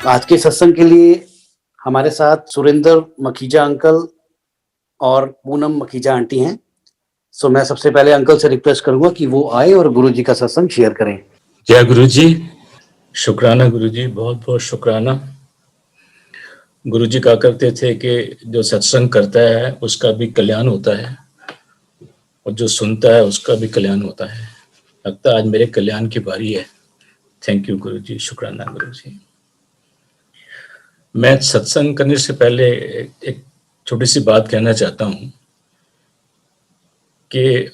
आज के सत्संग के लिए हमारे साथ सुरेंद्र मखीजा अंकल और पूनम मखीजा आंटी हैं। सो मैं सबसे पहले अंकल से रिक्वेस्ट करूंगा कि वो आए और गुरु जी का सत्संग शेयर करें। जय गुरु जी, शुक्राना गुरु जी, बहुत बहुत शुक्राना। गुरु जी कहा करते थे कि जो सत्संग करता है उसका भी कल्याण होता है और जो सुनता है उसका भी कल्याण होता है। लगता है आज मेरे कल्याण की बारी है। थैंक यू गुरु जी, शुक्राना गुरु जी। मैं सत्संग करने से पहले एक छोटी सी बात कहना चाहता हूँ कि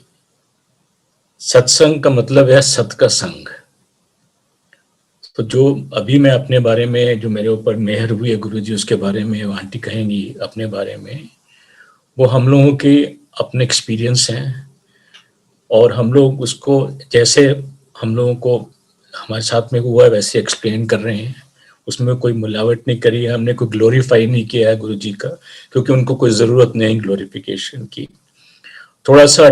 सत्संग का मतलब है सत का संग। तो जो अभी मैं अपने बारे में, जो मेरे ऊपर मेहर हुई है गुरु जी, उसके बारे में आंटी कहेंगी अपने बारे में, वो हम लोगों के अपने एक्सपीरियंस हैं और हम लोग उसको जैसे हम लोगों को हमारे साथ में हुआ है वैसे एक्सप्लेन कर रहे हैं। उसमें कोई मिलावट नहीं करी है, हमने कोई ग्लोरीफाई नहीं किया है गुरु जी का, क्योंकि उनको कोई ज़रूरत नहीं ग्लोरिफिकेशन की। थोड़ा सा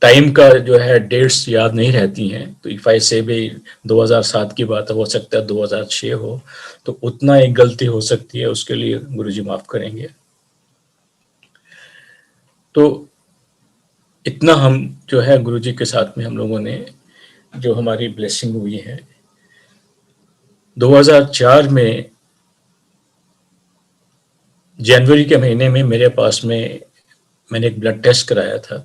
टाइम का जो है डेट्स याद नहीं रहती हैं, तो इफ़ आई से भी 2007 की बात हो सकता है 2006 हो, तो उतना एक गलती हो सकती है, उसके लिए गुरु जी माफ़ करेंगे। तो इतना हम जो है गुरु जी के साथ में हम लोगों ने जो हमारी ब्लेसिंग हुई है 2004 में जनवरी के महीने में मेरे पास में मैंने एक ब्लड टेस्ट कराया था।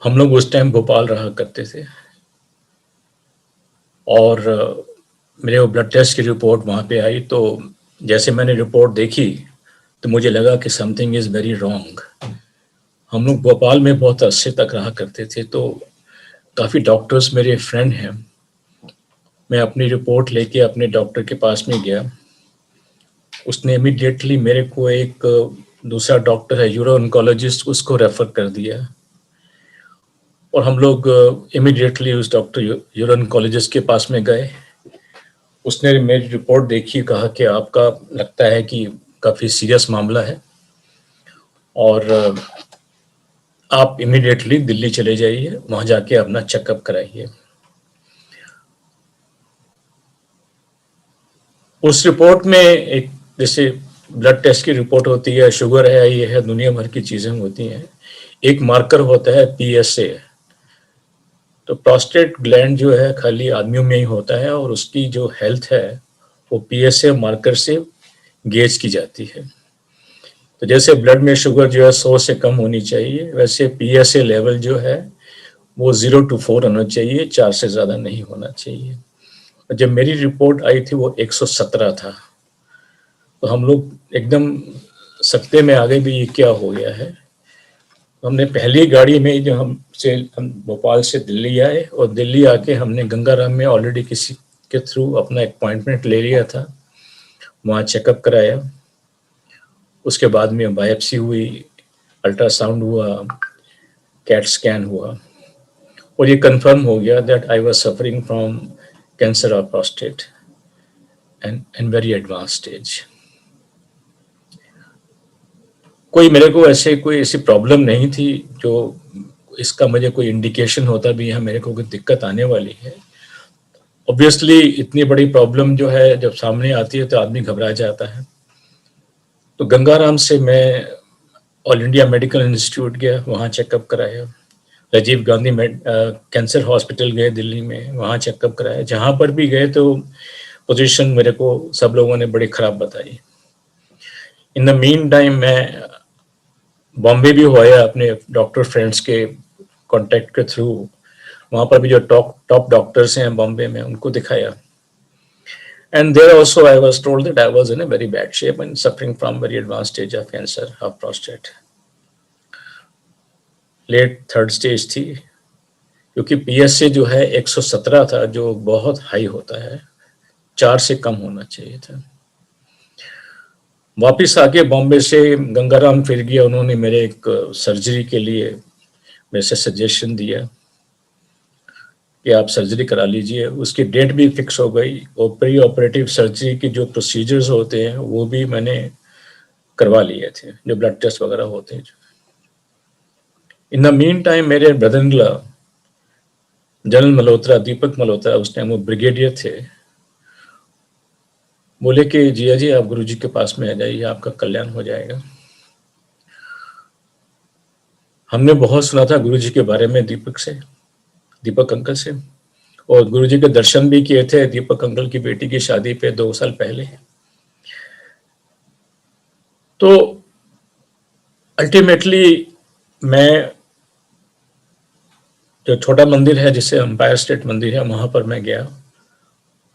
हम लोग उस टाइम भोपाल रहा करते थे और मेरे वो ब्लड टेस्ट की रिपोर्ट वहाँ पे आई, तो जैसे मैंने रिपोर्ट देखी तो मुझे लगा कि समथिंग इज़ वेरी रॉन्ग। हम लोग भोपाल में बहुत अरसे तक रहा करते थे, तो काफ़ी डॉक्टर्स मेरे फ्रेंड हैं। मैं अपनी रिपोर्ट लेके अपने डॉक्टर के पास में गया। उसने इमीडिएटली मेरे को एक दूसरा डॉक्टर है यूरो ऑन्कोलॉजिस्ट, उसको रेफ़र कर दिया और हम लोग इमीडिएटली उस डॉक्टर यूरो ऑन्कोलॉजिस्ट के पास में गए। उसने मेरी रिपोर्ट देखी, कहा कि आपका लगता है कि काफ़ी सीरियस मामला है और आप इमीडिएटली दिल्ली चले जाइए, वहाँ जाके अपना चेकअप कराइए। उस रिपोर्ट में एक जैसे ब्लड टेस्ट की रिपोर्ट होती है, शुगर है, ये है, दुनिया भर की चीज़ें होती हैं। एक मार्कर होता है PSA। तो प्रोस्टेट ग्लैंड जो है खाली आदमियों में ही होता है और उसकी जो हेल्थ है वो PSA मार्कर से गेज की जाती है। तो जैसे ब्लड में शुगर जो है 100 से कम होनी चाहिए, वैसे PSA लेवल जो है वो 0 to 4 होना चाहिए, 4 से ज़्यादा नहीं होना चाहिए। जब मेरी रिपोर्ट आई थी वो 117 था। तो हम लोग एकदम सकते में आ गए भी, ये क्या हो गया है। हमने पहली गाड़ी में जो हम भोपाल से दिल्ली आए और दिल्ली आके हमने गंगाराम में ऑलरेडी किसी के थ्रू अपना अपॉइंटमेंट ले लिया था, वहाँ चेकअप कराया। उसके बाद में बायोप्सी हुई, अल्ट्रासाउंड हुआ, कैट स्कैन हुआ और ये कंफर्म हो गया that I was suffering from cancer of prostate and very advance stage. कोई ऐसी प्रॉब्लम नहीं थी जो इसका मुझे कोई इंडिकेशन होता भी है मेरे को कोई दिक्कत आने वाली है। ऑब्वियसली इतनी बड़ी प्रॉब्लम जो है जब सामने आती है तो आदमी घबरा जाता है। तो गंगाराम से मैं ऑल इंडिया मेडिकल इंस्टीट्यूट गया, वहाँ चेकअप कराया। राजीव गांधी कैंसर हॉस्पिटल गए दिल्ली में, वहाँ चेकअप कराया। जहाँ पर भी गए तो पोजीशन मेरे को सब लोगों ने बड़ी ख़राब बताई। इन द मीन टाइम मैं बॉम्बे भी हुआ अपने डॉक्टर फ्रेंड्स के कांटेक्ट के थ्रू। वहाँ पर भी जो टॉप डॉक्टर्स हैं बॉम्बे में, उनको दिखाया। And there also I was told that I was in a very bad shape and suffering from very advanced stage of cancer of prostate. Late third stage थी, क्योंकि PSA जो है 117 था, जो बहुत हाई होता है, 4 से कम होना चाहिए था। वापिस आके बॉम्बे से गंगाराम फिर गया, उन्होंने मेरे एक सर्जरी के लिए मेरे से सजेशन दिया कि आप सर्जरी करा लीजिए। उसकी डेट भी फिक्स हो गई और प्री ऑपरेटिव सर्जरी के जो प्रोसीजर्स होते हैं वो भी मैंने करवा लिए थे, जो ब्लड टेस्ट वगैरह होते हैं। इन द मीन टाइम मेरे brother in law general Malhotra, Deepak Malhotra, उस टाइम वो ब्रिगेडियर थे, बोले कि जिया जी आप गुरुजी के पास में आ जाइए, आपका कल्याण हो जाएगा। हमने बहुत सुना था गुरुजी के बारे में दीपक अंकल से, और गुरुजी के दर्शन भी किए थे दीपक अंकल की बेटी की शादी पे 2 साल पहले। तो अल्टीमेटली मैं, जो छोटा मंदिर है जिसे एम्पायर स्टेट मंदिर है, वहां पर मैं गया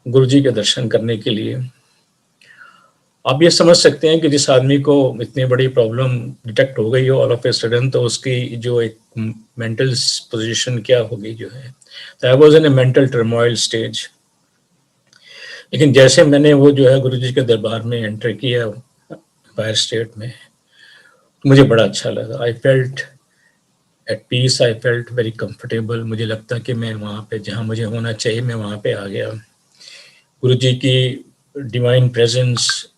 गुरुजी के दर्शन करने के लिए। आप ये समझ सकते हैं कि जिस आदमी को इतनी बड़ी प्रॉब्लम डिटेक्ट हो गई हो ऑल ऑफ ए सडन, तो उसकी जो एक मेंटल पोजीशन क्या होगी जो है। तो I was in A mental turmoil stage. लेकिन जैसे मैंने वो जो है गुरुजी के दरबार में एंटर किया एम्पायर स्टेट में, मुझे बड़ा अच्छा लगा। I felt at peace, I felt very comfortable. मुझे लगता कि मैं वहाँ पे जहाँ मुझे होना चाहिए मैं वहाँ पे आ गया। गुरुजी की डिवाइन प्रेजेंस,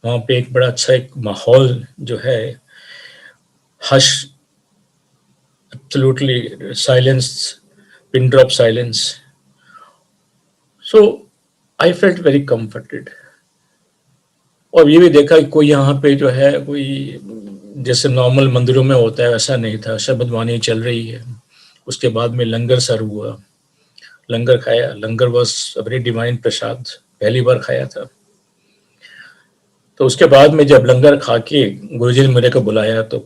वहाँ पे एक बड़ा अच्छा एक माहौल जो है, hush, absolutely silence, pin drop silence. सो आई फेल्ट वेरी कंफर्टेड। और ये भी देखा कि कोई यहाँ पे जो है कोई जैसे नॉर्मल मंदिरों में होता है वैसा नहीं था। शब्द वाणी चल रही है, उसके बाद में लंगर सर्व हुआ, लंगर खाया। लंगर वॉज वेरी डिवाइन प्रसाद, पहली बार खाया था। तो उसके बाद में जब लंगर खा के गुरुजी ने मेरे को बुलाया तो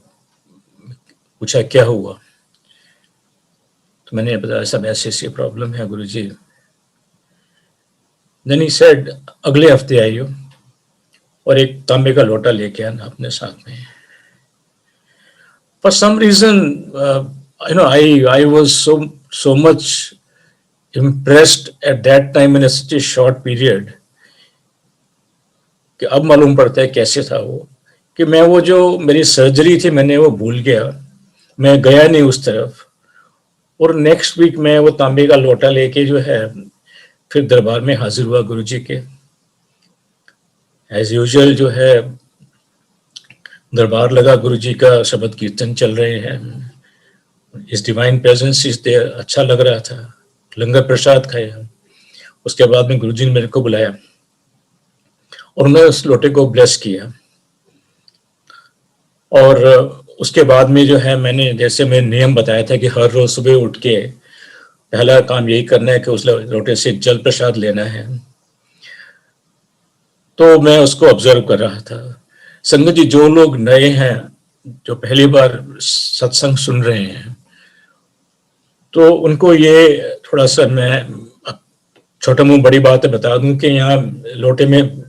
पूछा क्या हुआ। तो मैंने बताया सब ऐसी ऐसी प्रॉब्लम है गुरुजी। देन ही सेड अगले हफ्ते आइयो और एक तांबे का लोटा लेके आना अपने साथ में। For some reason you know I was so much impressed at that time in a such a short period कि अब मालूम पड़ता है कैसे था वो, कि मैं वो जो मेरी सर्जरी थी मैंने वो भूल गया, मैं गया नहीं उस तरफ। और नेक्स्ट वीक मैं वो तांबे का लोटा लेके जो है फिर दरबार में हाजिर हुआ गुरुजी के। एज यूजुअल जो है दरबार लगा, गुरुजी का शब्द कीर्तन चल रहे हैं, इस डिवाइन प्रेजेंस इज देयर, अच्छा लग रहा था। लंगर प्रसाद खाया। उसके बाद में गुरुजी ने मेरे को बुलाया और मैं उस लोटे को ब्लेस किया। और उसके बाद में जो है मैंने, जैसे मैं नियम बताया था कि हर रोज सुबह उठ के पहला काम यही करना है कि उस लोटे से जल प्रसाद लेना है। तो मैं उसको ऑब्जर्व कर रहा था। संगत जी, जो लोग नए हैं, जो पहली बार सत्संग सुन रहे हैं, तो उनको ये थोड़ा सा मैं छोटा मुंह बड़ी बात है बता दूं कि यहाँ लोटे में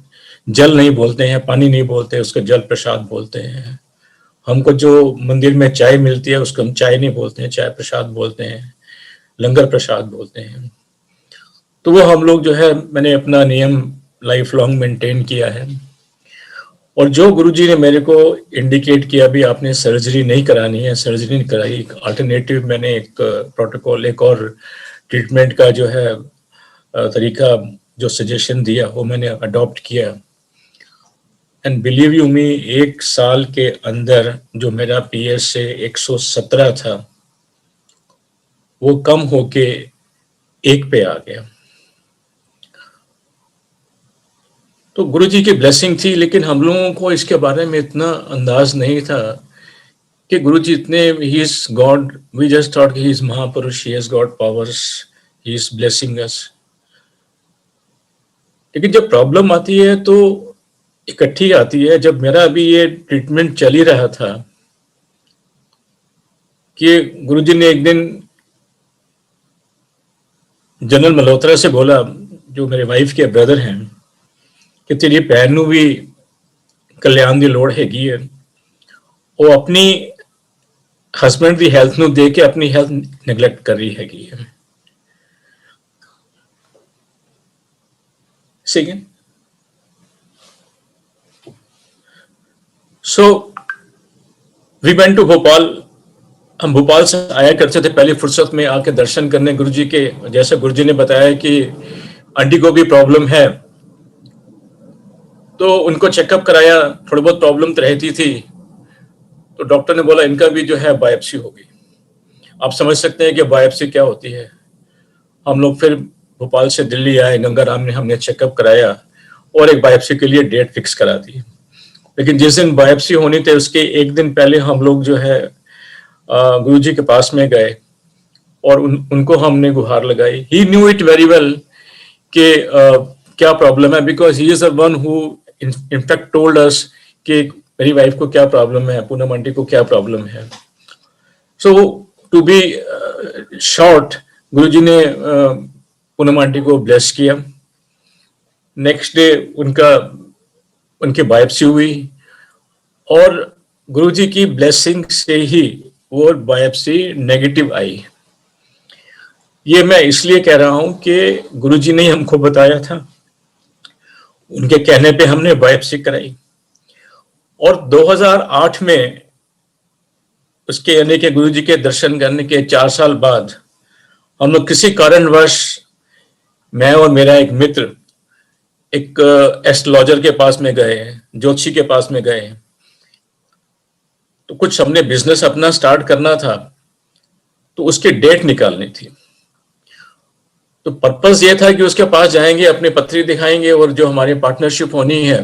जल नहीं बोलते हैं, पानी नहीं बोलते, उसको जल प्रसाद बोलते हैं। हमको जो मंदिर में चाय मिलती है उसको हम चाय नहीं बोलते हैं, चाय प्रसाद बोलते हैं, लंगर प्रसाद बोलते हैं। तो वो हम लोग जो है, मैंने अपना नियम लाइफ लॉन्ग मेंटेन किया है। और जो गुरुजी ने मेरे को इंडिकेट किया भी आपने सर्जरी नहीं करानी है, सर्जरी नहीं कराई, अल्टरनेटिव मैंने एक प्रोटोकॉल, एक और ट्रीटमेंट का जो है तरीका जो सजेशन दिया वो मैंने अडॉप्ट किया। एंड बिलीव यू मी, 1 साल के अंदर जो मेरा पीएस से 117 था वो कम होके 1 पे आ गया। तो गुरुजी की ब्लेसिंग थी, लेकिन हम लोगों को इसके बारे में इतना अंदाज नहीं था कि गुरुजी इतने, he is God, we just thought he is महापुरुष, he has God powers, he is blessing us. लेकिन जब प्रॉब्लम आती है तो इकट्ठी आती है। जब मेरा अभी ये ट्रीटमेंट चल ही रहा था कि गुरुजी ने एक दिन जनरल मल्होत्रा से बोला, जो मेरे वाइफ के ब्रदर हैं, कि तेरी भैन नूं भी कल्याण की लोड़ हैगी है, वो अपनी हस्बैंड की हेल्थ नूं देख के अपनी हेल्थ निगलैक्ट कर रही हैगी है। Second, so we went to Bhopal. हम भोपाल से आया करते थे पहली फुर्सत में आके दर्शन करने गुरुजी के। जैसे गुरुजी ने बताया कि आंटी को भी प्रॉब्लम है, तो उनको चेकअप कराया, थोड़ी बहुत प्रॉब्लम तो रहती थी, तो डॉक्टर ने बोला इनका भी जो है बायोप्सी होगी। आप समझ सकते हैं कि बायोप्सी क्या होती है। हम लोग फिर भोपाल से दिल्ली आए, गंगाराम ने हमने चेकअप कराया और एक बायोप्सी के लिए डेट फिक्स करा दी। लेकिन जिस दिन बायोप्सी होनी थी उसके एक दिन पहले हम लोग जो है गुरुजी के पास में गए और उनको हमने गुहार लगाई। ही न्यू इट वेरी वेल कि क्या प्रॉब्लम है, because he is the one who in fact told us कि मेरी वाइफ को क्या प्रॉब्लम है, पूनम आंटी को क्या प्रॉब्लम है। सो टू बी शॉर्ट, गुरुजी ने पूनम आंटी को ब्लेस किया। नेक्स्ट डे उनकी बायोप्सी हुई और गुरुजी की ब्लेसिंग से ही वो बायोप्सी नेगेटिव आई। ये मैं इसलिए कह रहा हूं कि गुरुजी ने हमको बताया था, उनके कहने पे हमने बायोप्सी कराई और 2008 में उसके यानी कि गुरुजी के दर्शन करने के 4 साल बाद हम लोग किसी कारणवश, मैं और मेरा एक मित्र एक एस्ट्रोलॉजर के पास में गए, ज्योतिषी के पास में गए। तो कुछ हमने बिजनेस अपना स्टार्ट करना था, तो उसकी डेट निकालनी थी। तो पर्पस ये था कि उसके पास जाएंगे, अपनी पत्री दिखाएंगे और जो हमारी पार्टनरशिप होनी है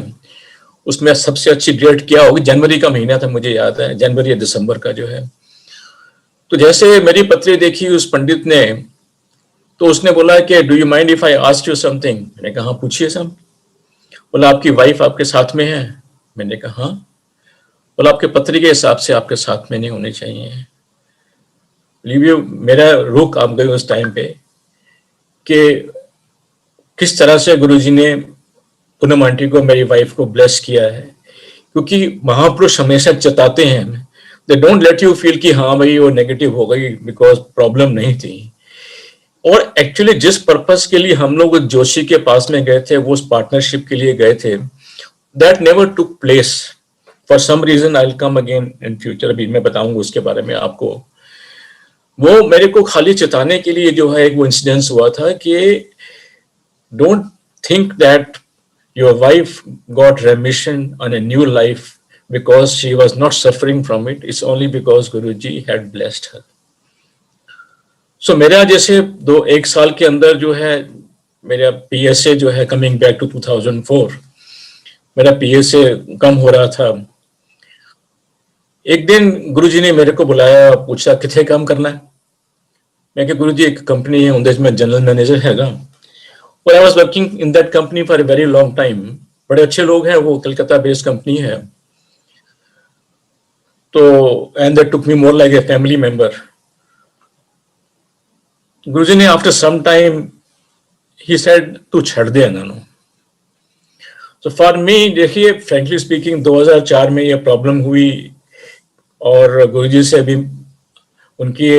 उसमें सबसे अच्छी डेट क्या होगी। जनवरी का महीना था, मुझे याद है, जनवरी या दिसंबर का जो है। तो जैसे मेरी पत्री देखी उस पंडित ने, तो उसने बोला कि do you mind if I ask you something. मैंने कहा पूछिए सम। बोला आपकी वाइफ आपके साथ में है। मैंने कहा हाँ। बोला आपके पत्री के हिसाब से आपके साथ में नहीं होनी चाहिए। मेरा रुख आप गई उस टाइम पे कि किस तरह से गुरुजी ने पूनम आंटी को, मेरी वाइफ को ब्लेस किया है। क्योंकि महापुरुष हमेशा चेताते हैं, they don't let you feel कि हाँ भाई वो नेगेटिव हो गई, बिकॉज प्रॉब्लम नहीं थी। और एक्चुअली जिस पर्पस के लिए हम लोग जोशी के पास में गए थे, वो उस पार्टनरशिप के लिए गए थे, that never took place for some reason. I will come again in future, अभी मैं बताऊंगा उसके बारे में आपको। वो मेरे को खाली चेताने के लिए जो है एक वो इंसिडेंस हुआ था कि don't think that your wife got remission on a new life because she was not suffering from it, it's only because Guruji had blessed her. So मेरा जैसे एक साल के अंदर जो है मेरा PSA जो है, कमिंग बैक टू 2004, मेरा PSA कम हो रहा था। एक दिन गुरुजी ने मेरे को बुलाया, पूछा किथे काम करना है। मैं कहा गुरुजी एक कंपनी है उनके में जनरल मैनेजर हैगा। और I was working in that company for a very long time. बड़े अच्छे लोग हैं, वो कलकत्ता बेस्ड कंपनी है। तो and that took me more like a family member. Guruji ने after some time he said तू छड़ दे इन्होंने। तो फॉर मी देखिए फ्रैंकली स्पीकिंग 2004 में ये प्रॉब्लम हुई और गुरुजी से भी उनकी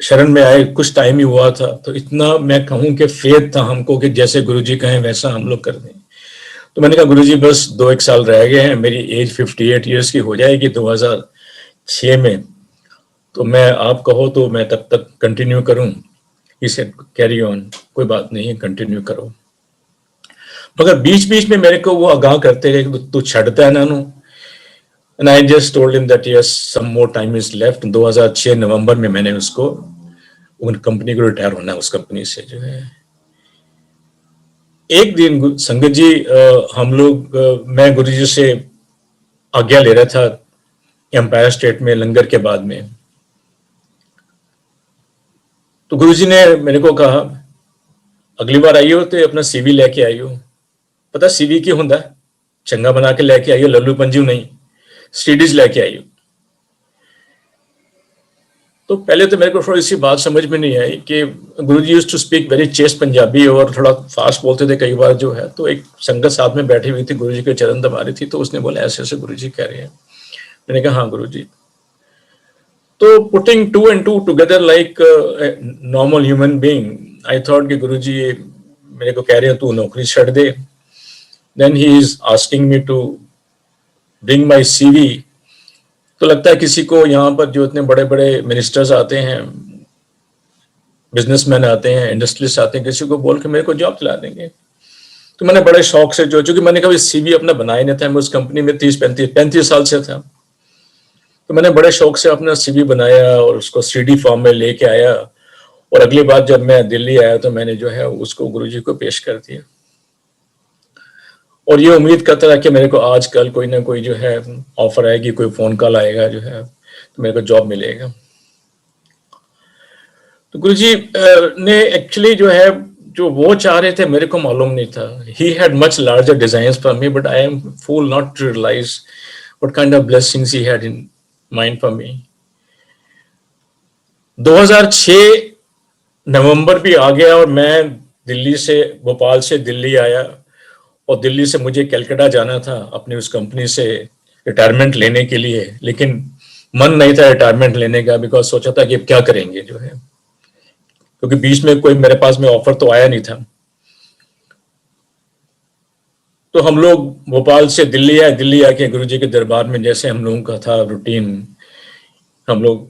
शरण में आए कुछ टाइम ही हुआ था। तो इतना मैं कहूँ कि फेथ था हमको कि जैसे गुरुजी कहें वैसा हम लोग कर दें। तो मैंने कहा गुरुजी बस 2-1 साल रह गए हैं, मेरी एज 58 ईयर्स की हो जाएगी 2006 में, तो मैं आप कहो तो मैं तब तक कंटिन्यू करूं। इसे कैरी ऑन, कोई बात नहीं है, कंटिन्यू करो। मगर बीच बीच में मेरे को वो आगाह करते रहे कि तू छड़ता है ना no. And I just told him that yes some more time is left. 2006 नवंबर में मैंने उसको, उन कंपनी को रिटायर होना है उस कंपनी से जो है। एक दिन संगत जी हम लोग मैं गुरुजी से आज्ञा ले रहा था एम्पायर स्टेट में लंगर के बाद में। तो गुरुजी ने मेरे को कहा अगली बार आइयो तो अपना CV लेके आइयो। पता CV की होंदा, चंगा बना के लेके आइयो, लल्लू पंजू नहीं, स्टडीज लेके आइयो। तो पहले तो मेरे को थोड़ी सी बात समझ में नहीं आई कि Guruji used to speak very chaste Punjabi और थोड़ा फास्ट बोलते थे कई बार जो है। तो एक संगत साथ में बैठी हुई थी, गुरुजी के चरण दबा रही थी, तो उसने बोला ऐसे ऐसे गुरुजी कह रहे हैं। मैंने कहा हाँ गुरुजी। तो putting 2 and 2 together like normal human being, I thought कि गुरुजी मेरे को कह रहे हैं तू नौकरी छड़ दे। Then he is asking me to bring my CV। तो लगता है किसी को यहाँ पर जो इतने बड़े बड़े मिनिस्टर्स आते हैं, बिजनेसमैन आते हैं, इंडस्ट्रियलिस्ट आते हैं, किसी को बोल के मेरे को जॉब दिला देंगे। तो मैंने बड़े शौक से जो, चूंकि मैंने कभी CV अपना बनाया नहीं था, मैं उस कंपनी में 35 साल से था, तो मैंने बड़े शौक से अपना CV बनाया और उसको CD फॉर्म में लेके आया। और अगली बार जब मैं दिल्ली आया तो मैंने जो है उसको गुरुजी को पेश कर दिया। और ये उम्मीद करता था कि मेरे को आजकल कोई ना कोई जो है ऑफर आएगी, कोई फोन कॉल आएगा जो है, तो मेरे को जॉब मिलेगा। तो गुरुजी ने एक्चुअली जो है, जो वो चाह रहे थे मेरे को मालूम नहीं था। He had much larger designs for me, but I am fool not to realize what kind of blessings he had in mind for me. 2006 नवंबर भी आ गया और मैं दिल्ली से, भोपाल से दिल्ली आया, और दिल्ली से मुझे कलकत्ता जाना था अपनी उस कंपनी से रिटायरमेंट लेने के लिए, लेकिन मन नहीं था रिटायरमेंट लेने का, बिकॉज सोचा था कि अब क्या करेंगे जो है, क्योंकि बीच में कोई मेरे पास में ऑफर तो आया नहीं था। तो हम लोग भोपाल से दिल्ली आए, दिल्ली आके गुरुजी के दरबार में जैसे हम लोगों का था रूटीन, हम लोग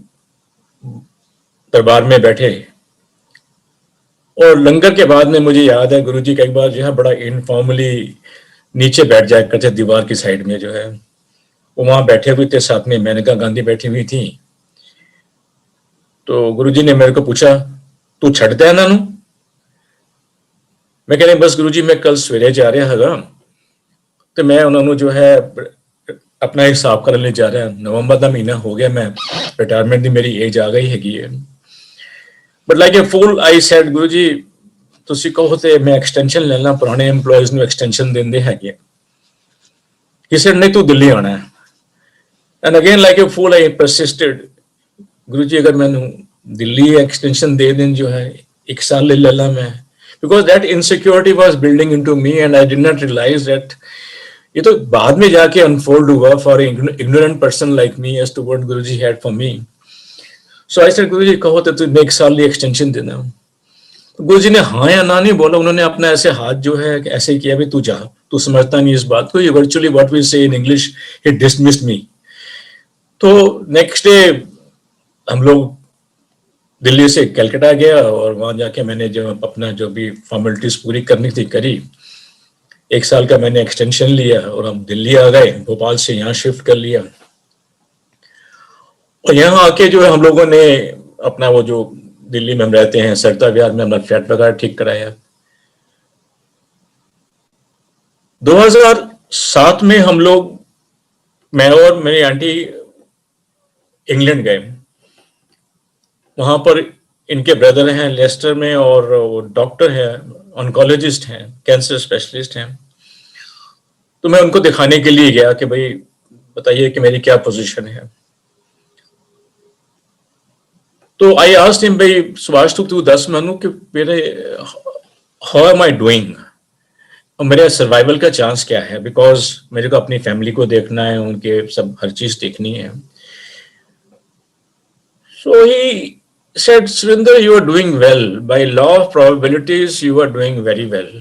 दरबार में बैठे, और लंगर के बाद में मुझे याद है गुरुजी का एक बार जो है बड़ा इनफॉर्मली नीचे बैठ जाया करते दीवार की साइड में जो है, वो वहां बैठे हुए थे, साथ में मेनका गांधी बैठी हुई थी। तो गुरुजी ने मेरे को पूछा, तू छड़ता है ना नू? मैं कहने बस गुरुजी मैं कल सवेरे जा रहा हैगा, तो मैं उन्होंने जो है अपना हिसाब कर ले जा रहा है। नवंबर का महीना हो गया, मैं रिटायरमेंट की मेरी एज आ गई हैगी है। But like a fool I said, Guruji ਤੁਸੀਂ ਕਹੋ ਤੇ मैं एक्सटेंशन ले ला, पुराने एम्प्लॉयज ਨੂੰ एक्सटेंशन ਦਿੰਦੇ ਹੈਗੇ। He said नहीं तू दिल्ली आना है। And again like a fool I persisted, गुरुजी अगर मैंने दिल्ली एक्सटेंशन दे दें जो है, 1 साल ले ला मैं, because that insecurity was building into me and I did not realize that ये तो बाद में जाके unfold हुआ for an ignorant person like me as to what Guruji had for me. So I said गुरुजी कहो तो मैं 1 साल की एक्सटेंशन देना। गुरुजी ने हाँ या ना नहीं बोला, उन्होंने अपना ऐसे हाथ जो है ऐसे किया, भी तू जा, तू समझता नहीं इस बात को, ये वर्चुअली व्हाट वी से इन इंग्लिश, ही डिसमिस्ड मी। तो नेक्स्ट डे हम लोग दिल्ली से कलकत्ता गया, और वहां जाके मैंने जो अपना जो भी फॉर्मेलिटीज पूरी करनी थी करी। 1 साल का मैंने एक्सटेंशन लिया और हम दिल्ली आ गए, भोपाल से यहाँ शिफ्ट कर लिया। और यहाँ आके जो है हम लोगों ने अपना वो जो दिल्ली में हम रहते हैं सरता विहार में, अपना फ्लैट वगैरह ठीक कराया। 2007 में हम लोग, मैं और मेरी आंटी इंग्लैंड गए। वहां पर इनके ब्रदर हैं लेस्टर में, और वो डॉक्टर है, ऑन्कोलॉजिस्ट हैं, कैंसर स्पेशलिस्ट हैं। तो मैं उनको दिखाने के लिए गया कि भाई बताइए कि मेरी क्या पोजीशन है। तो आई आस्क्ड हिम, भाई सुभाष तू 10 मानू कि मेरे हाउ एम आई डूइंग, और मेरे सर्वाइवल का चांस क्या है, बिकॉज मेरे को अपनी फैमिली को देखना है, उनके सब हर चीज देखनी है। सो ही said, Surinder, you are doing well. By law of probabilities, you are doing very well.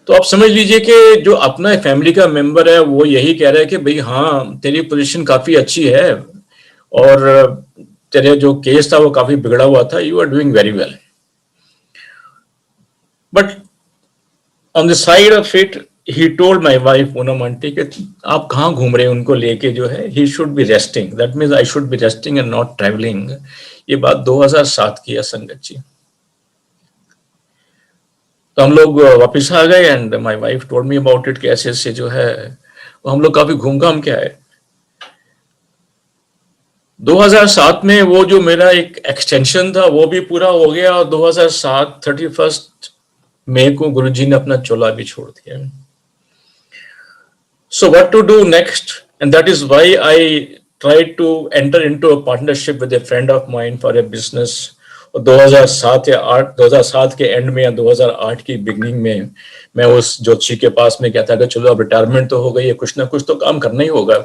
तो आप समझ लीजिए कि जो अपना फैमिली का मेंबर है वो यही कह रहा है कि भाई हाँ तेरी पोजीशन काफी अच्छी है, और तेरे जो केस था वो काफी बिगड़ा हुआ था, you are doing very well. But on the side of it he told my wife Poonam aunty कि आप कहाँ घूम रहे हैं उनको लेके जो है, he should be resting, that means I should be resting and not travelling. ये बात 2007 की है संगत जी। तो हम लोग वापस आ गए and my wife told me about it कि ऐसे ऐसे जो है, वो हम लोग काफी घूम घाम के आए। 2007 में वो जो मेरा एक एक्सटेंशन था वो भी पूरा हो गया, और 2007 31 मई को गुरुजी ने अपना चोला भी छोड़ दिया। So what to do next? And that is why I tried to enter into a partnership with a friend of mine for a business. और 2007 या 8, 2007 के एंड में या 2008 की बिगनिंग में मैं उस ज्योतिषी के पास में कहता कि चलो अब रिटायरमेंट तो हो गई है, कुछ ना कुछ तो काम करना ही होगा।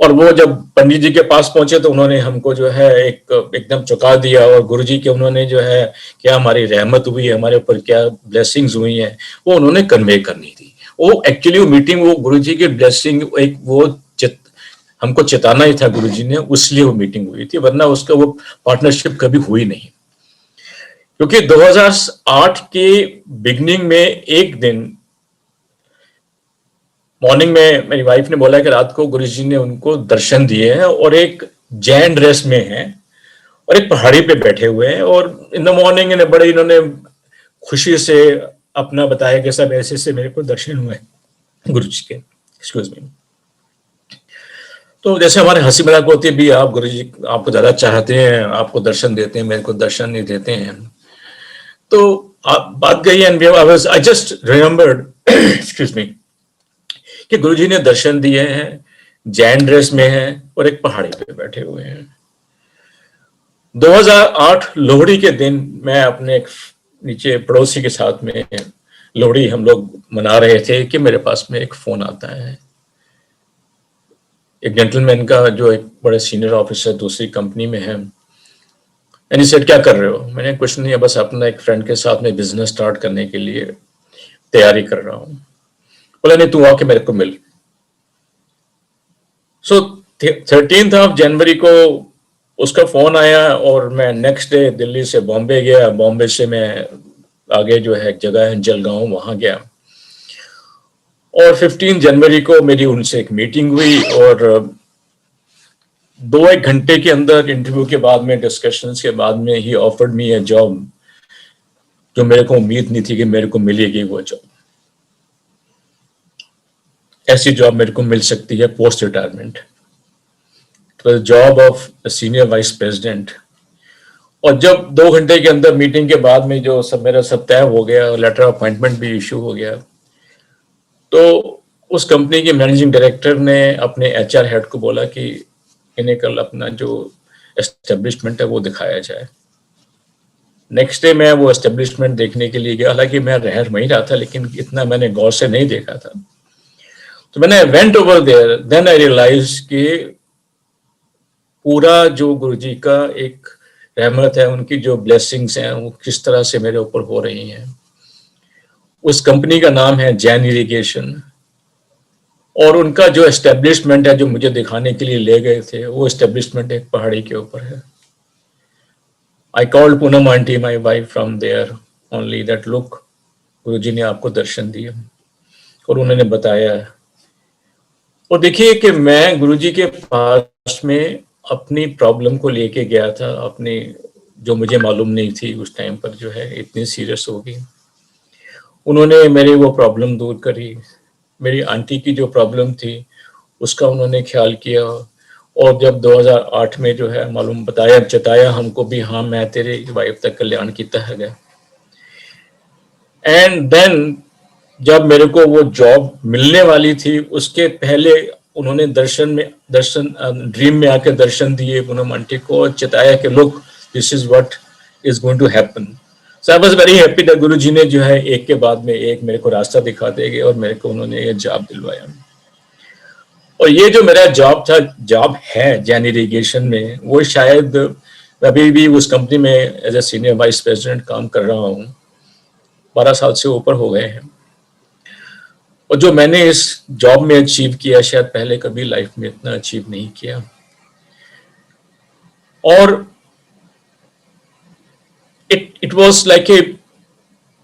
और वो जब पंडित जी के पास पहुंचे तो उन्होंने हमको जो है एकदम चुका दिया, और गुरुजी के उन्होंने जो है क्या हमारी रहमत हुई है, हमारे ऊपर क्या ब्लेसिंग्स हुई है, वो उन्होंने कन्वे करनी थी। वो एक्चुअली वो मीटिंग, वो गुरुजी की ब्लेसिंग, एक वो हमको चिताना ही था गुरुजी ने, उसलिए वो मीटिंग हुई थी, वरना उसका वो पार्टनरशिप कभी हुई नहीं। क्योंकि 2008 के बिगनिंग में एक दिन मॉर्निंग में मेरी वाइफ ने बोला कि रात को गुरुजी ने उनको दर्शन दिए हैं, और एक जैन ड्रेस में हैं और एक पहाड़ी पे बैठे हुए हैं, और इन द मॉर्निंग बड़े इन्होंने खुशी से अपना बताया कि सब ऐसे से मेरे को दर्शन हुए गुरु जी के, एक्सक्यूज मी। तो जैसे हमारे हंसी मजाक होती है भी, आप गुरु जी आपको ज्यादा चाहते हैं, आपको दर्शन देते हैं, मेरे को दर्शन नहीं देते हैं। तो बात गई and I just remembered excuse me कि गुरु जी ने दर्शन दिए हैं, जैन ड्रेस में हैं और एक पहाड़ी पे बैठे हुए हैं। 2008 लोहड़ी के दिन मैं अपने एक नीचे पड़ोसी के साथ में लोहड़ी हम लोग मना रहे थे कि मेरे पास में एक फोन आता है, एक जेंटलमैन का जो एक बड़े सीनियर ऑफिसर दूसरी कंपनी में है। एंड सेड क्या कर रहे हो? मैंने कुछ नहीं, बस अपना एक फ्रेंड के साथ में बिजनेस स्टार्ट करने के लिए तैयारी कर रहा हूँ। बोला नहीं, तू आके मेरे को मिल। सो 13th ऑफ जनवरी को उसका फोन आया और मैं नेक्स्ट डे दिल्ली से बॉम्बे गया, बॉम्बे से मैं आगे जो है एक जगह है जलगांव, वहां गया। और 15 जनवरी को मेरी उनसे एक मीटिंग हुई और 2-1 घंटे के अंदर इंटरव्यू के बाद में, डिस्कशंस के बाद में ही ऑफर्ड मी अ जॉब जो मेरे को उम्मीद नहीं थी कि मेरे को मिलेगी वो जॉब। ऐसी जॉब मेरे को मिल सकती है post retirement, job of senior vice president. और जब 2 घंटे के अंदर मीटिंग के बाद में जो सब मेरा सब तय हो गया, लेटर ऑफ अपॉइंटमेंट भी इशू हो गया, तो उस कंपनी के मैनेजिंग डायरेक्टर ने अपने एचआर हेड को बोला कि इन्हें कल अपना जो एस्टेब्लिशमेंट है वो दिखाया जाए। नेक्स्ट डे मैं वो एस्टेब्लिशमेंट देखने के लिए गया, हालांकि मैं रह वहीं रहा था लेकिन इतना मैंने गौर से नहीं देखा था। तो मैंने went over there, then I realize कि पूरा जो गुरुजी का एक रहमत है, उनकी जो ब्लेसिंग्स हैं वो किस तरह से मेरे ऊपर हो रही हैं। उस कंपनी का नाम है जैन इरिगेशन और उनका जो एस्टेब्लिशमेंट है जो मुझे दिखाने के लिए ले गए थे, वो एस्टेब्लिशमेंट एक पहाड़ी के ऊपर है। I called Poonam aunty my wife from there only that look, Guruji ने आपको दर्शन दिया। और उन्होंने बताया। और देखिए कि मैं गुरुजी के पास में अपनी प्रॉब्लम को लेके गया था, अपनी जो मुझे मालूम नहीं थी उस टाइम पर जो है इतनी सीरियस होगी। उन्होंने मेरी वो प्रॉब्लम दूर करी, मेरी आंटी की जो प्रॉब्लम थी उसका उन्होंने ख्याल किया। और जब 2008 में जो है मालूम बताया, जताया हमको भी, हाँ मैं तेरे वाइफ तक कल्याण किया है। एंड देन जब मेरे को वो जॉब मिलने वाली थी उसके पहले उन्होंने दर्शन ड्रीम में आके दर्शन दिए पूनम आंटी को और चिताया कि look this is what is going to happen. So I was very happy that Guruji ने जो है एक के बाद में एक मेरे को रास्ता दिखा देंगे और मेरे को उन्होंने ये जॉब दिलवाया। और ये जो मेरा जॉब है जैन इरिगेशन में, वो शायद अभी भी उस कंपनी में as a senior vice president काम कर रहा हूँ, 12 साल से ऊपर हो गए हैं। और जो मैंने इस जॉब में अचीव किया शायद पहले कभी लाइफ में इतना अचीव नहीं किया। और it was like a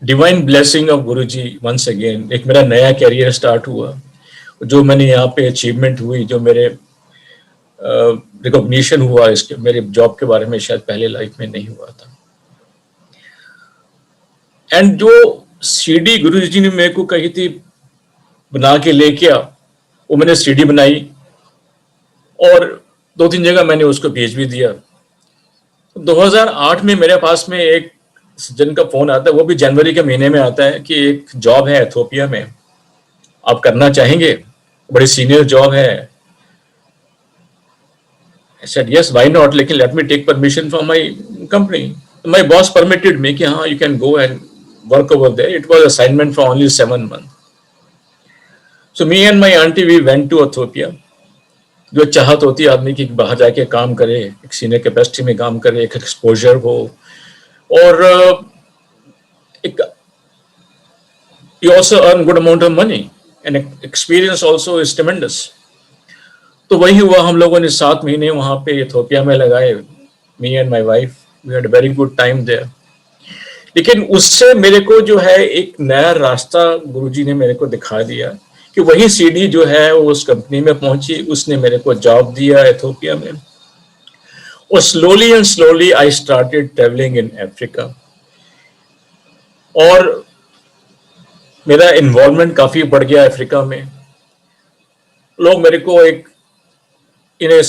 divine blessing of Guruji once again. एक मेरा नया कैरियर स्टार्ट हुआ, जो मैंने यहाँ पे अचीवमेंट हुई, जो मेरे रिकॉग्निशन हुआ इसके मेरे जॉब के बारे में शायद पहले लाइफ में नहीं हुआ था। एंड जो सीडी गुरुजी ने मेरे को कही थी बना के लेके आ, वो मैंने सीडी बनाई और 2-3 जगह मैंने उसको भेज भी दिया। 2008 में मेरे पास में एक सज्जन का फोन आता है, वो भी जनवरी के महीने में आता है कि एक जॉब है एथियोपिया में, आप करना चाहेंगे? बड़ी सीनियर जॉब है। I said yes, why not? लेकिन let me take permission from my company. My boss permitted me कि हाँ you can go and work over there. It was assignment for only 7 months. So me and my auntie we went to Ethiopia. जो चाहत होती है आदमी की बाहर जाके काम करे, एक सीनियर कैपेसिटी में काम करे, एक एक्सपोजर हो और एक you also earn good amount of money and experience also is tremendous. तो वही हुआ, हम लोगों ने 7 महीने वहां पे इथियोपिया में लगाए। Me and my wife we had very good time there. लेकिन उससे मेरे को जो है एक नया रास्ता गुरुजी ने मेरे को दिखा दिया कि वही सीडी जो है वो उस कंपनी में पहुंची, उसने मेरे को जॉब दिया इथियोपिया में। और slowly and slowly I started travelling in Africa. और मेरा इन्वॉल्वमेंट काफी बढ़ गया अफ्रीका में। लोग मेरे को एक in a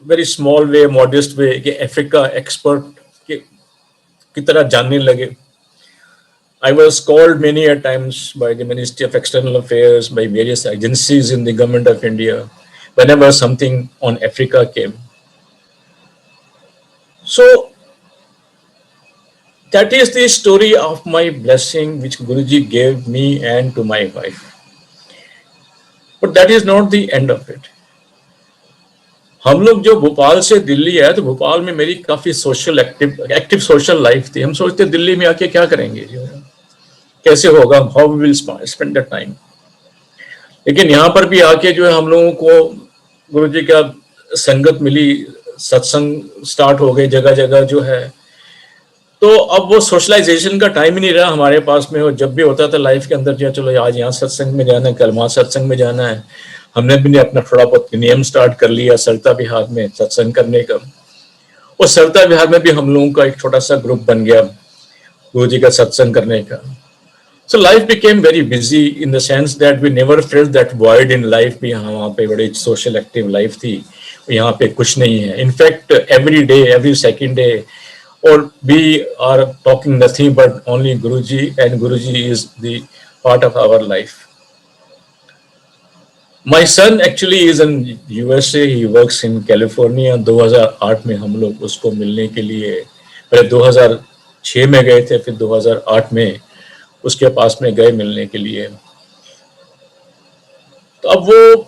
very small way, modest way, कि अफ्रीका एक्सपर्ट की तरह जानने लगे। I was called many a times by the Ministry of External Affairs, by various agencies in the government of India, whenever something on Africa came. So that is the story of my blessing which Guruji gave me and to my wife. But that is not the end of it. हम लोग जो भोपाल से दिल्ली आए तो भोपाल में मेरी काफी social active social life थी। हम सोचते दिल्ली में आके क्या करेंगे, जो है कैसे होगा, how we will spend the time. लेकिन यहाँ पर भी आके जो है हम लोगों को गुरुजी का संगत मिली, सत्संग स्टार्ट हो गए जगह जगह जो है। तो अब वो सोशलाइजेशन का टाइम ही नहीं रहा हमारे पास में। और जब भी होता था लाइफ के अंदर, जो चलो आज यहाँ सत्संग में जाना है, कल वहाँ सत्संग में जाना है, हमने भी अपना थोड़ा बहुत नियम स्टार्ट कर लिया सरता विहार में सत्संग करने का। और सरता विहार में भी हम लोगों का एक छोटा सा ग्रुप बन गया गुरुजी का सत्संग करने का। So life became very busy in the sense that we never felt that void in life भी वहाँ पे बड़ी social active life थी, यहाँ पे कुछ नहीं है। In fact, every day, every second day, or we are talking nothing but only Guruji, and Guruji is the part of our life. My son actually is in USA, he works in California। 2008 में हम लोग उसको मिलने के लिए, पहले 2006 में गए थे, फिर 2008 में उसके पास में गए मिलने के लिए। तो अब वो